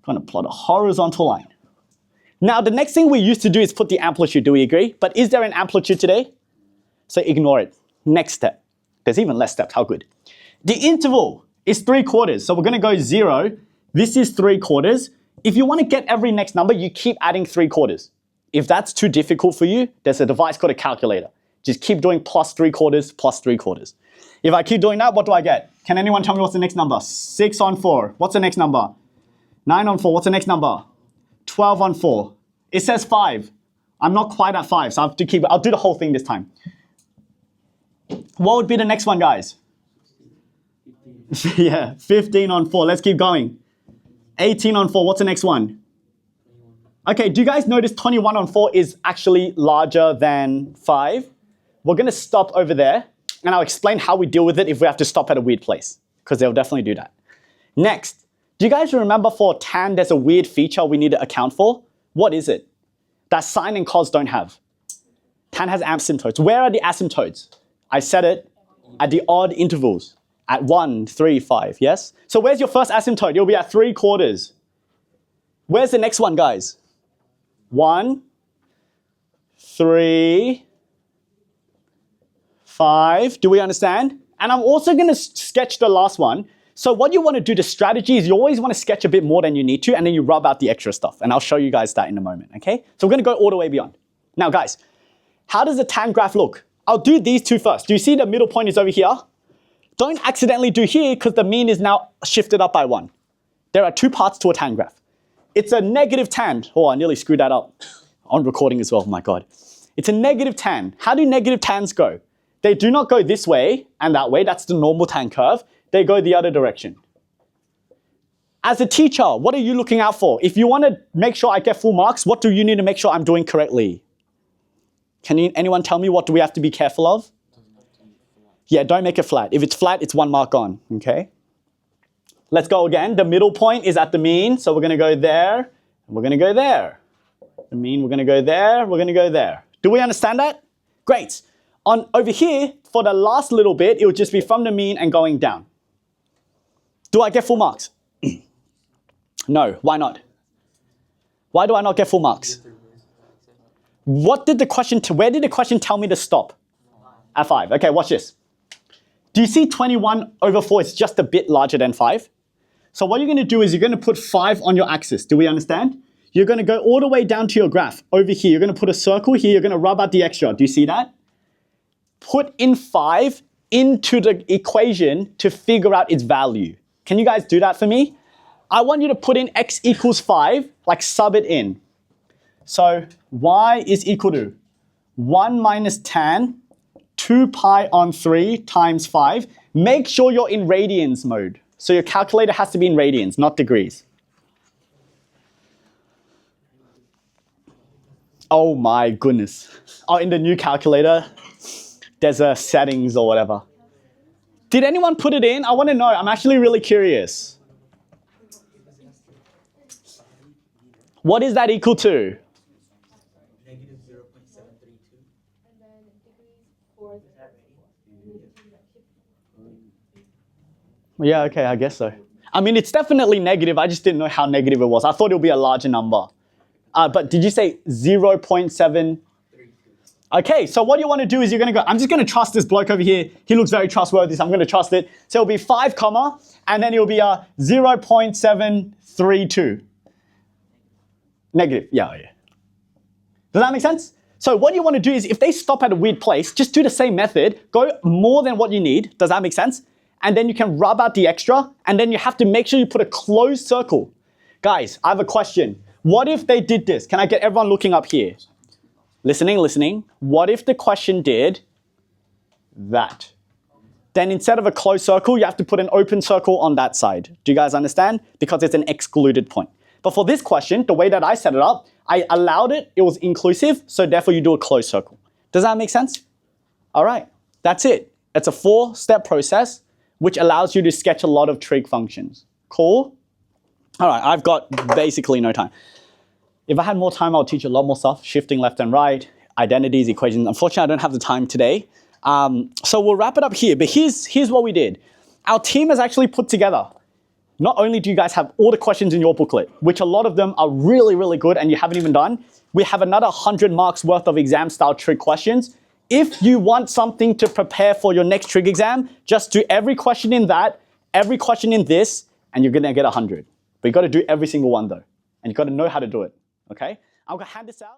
going to plot a horizontal line. Now the next thing we used to do is put the amplitude, do we agree? But is there an amplitude today? So ignore it. Next step. There's even less steps, how good. The interval is 3/4. So we're going to go 0. This is 3/4. If you want to get every next number, you keep adding 3/4. If that's too difficult for you, there's a device called a calculator. Just keep doing plus 3/4, plus 3/4. If I keep doing that, what do I get? Can anyone tell me what's the next number? 6 on 4. What's the next number? 9 on 4. What's the next number? 12 on 4. It says 5. I'm not quite at 5, so I have to keep it. I'll do the whole thing this time. What would be the next one, guys? Yeah, 15 on 4. Let's keep going. 18 on 4. What's the next one? Okay, do you guys notice 21 on 4 is actually larger than 5? We're going to stop over there, and I'll explain how we deal with it if we have to stop at a weird place, because they'll definitely do that. Next, do you guys remember for tan, there's a weird feature we need to account for? What is it? That sine and cos don't have. Tan has asymptotes. Where are the asymptotes? I said it, at the odd intervals. At 1, 3, 5, yes? So where's your first asymptote? It'll be at 3/4. Where's the next one, guys? 1, 3, 5. Do we understand? And I'm also going to sketch the last one. So what you want to do, the strategy is you always want to sketch a bit more than you need to, and then you rub out the extra stuff. And I'll show you guys that in a moment, okay? So we're going to go all the way beyond. Now, guys, how does the tan graph look? I'll do these two first. Do you see the middle point is over here? Don't accidentally do here because the mean is now shifted up by 1. There are 2 parts to a tan graph. It's a negative tan. Oh, I nearly screwed that up. On recording as well, my God. It's a negative tan. How do negative tans go? They do not go this way and that way. That's the normal tan curve. They go the other direction. As a teacher, what are you looking out for? If you want to make sure I get full marks, what do you need to make sure I'm doing correctly? Can anyone tell me what do we have to be careful of? Yeah, don't make it flat. If it's flat, it's 1 mark gone, okay? Let's go again. The middle point is at the mean, so we're going to go there, and we're going to go there. The mean, we're going to go there, we're going to go there. Do we understand that? Great. Over here, for the last little bit, it would just be from the mean and going down. Do I get full marks? No, why not? Why do I not get full marks? What did the question, where did the question tell me to stop? At 5. Okay, watch this. Do you see 21 over 4 is just a bit larger than 5? So what you're going to do is you're going to put 5 on your axis. Do we understand? You're going to go all the way down to your graph. Over here, you're going to put a circle here. You're going to rub out the extra. Do you see that? Put in 5 into the equation to figure out its value. Can you guys do that for me? I want you to put in x equals 5, like sub it in. So y is equal to 1 minus tan 2 pi on 3 times 5. Make sure you're in radians mode. So your calculator has to be in radians, not degrees. Oh my goodness. Oh, in the new calculator, there's a settings or whatever. Did anyone put it in? I want to know. I'm actually really curious. What is that equal to? Negative 0.732. And then degrees for Yeah, okay, I guess so. I mean, it's definitely negative. I just didn't know how negative it was. I thought it would be a larger number. But did you say 0.7? Okay, so what you want to do is you're going to go, I'm just going to trust this bloke over here. He looks very trustworthy, so I'm going to trust it. So it'll be 5 comma, and then it'll be 0.732. Negative, yeah. Does that make sense? So what you want to do is if they stop at a weird place, just do the same method, go more than what you need. Does that make sense? And then you can rub out the extra, and then you have to make sure you put a closed circle. Guys, I have a question. What if they did this? Can I get everyone looking up here? Listening, listening. What if the question did that? Then instead of a closed circle, you have to put an open circle on that side. Do you guys understand? Because it's an excluded point. But for this question, the way that I set it up, I allowed it, it was inclusive, so therefore you do a closed circle. Does that make sense? All right, that's it. It's a 4-step process which allows you to sketch a lot of trig functions. Cool? All right, I've got basically no time. If I had more time, I'll teach you a lot more stuff, shifting left and right, identities, equations. Unfortunately, I don't have the time today. So we'll wrap it up here, but here's what we did. Our team has actually put together, not only do you guys have all the questions in your booklet, which a lot of them are really, really good and you haven't even done, we have another 100 marks worth of exam style trig questions. If you want something to prepare for your next trig exam, just do every question in that, every question in this, and you're gonna get 100. But you gotta do every single one though, and you gotta know how to do it, okay? I'm gonna hand this out.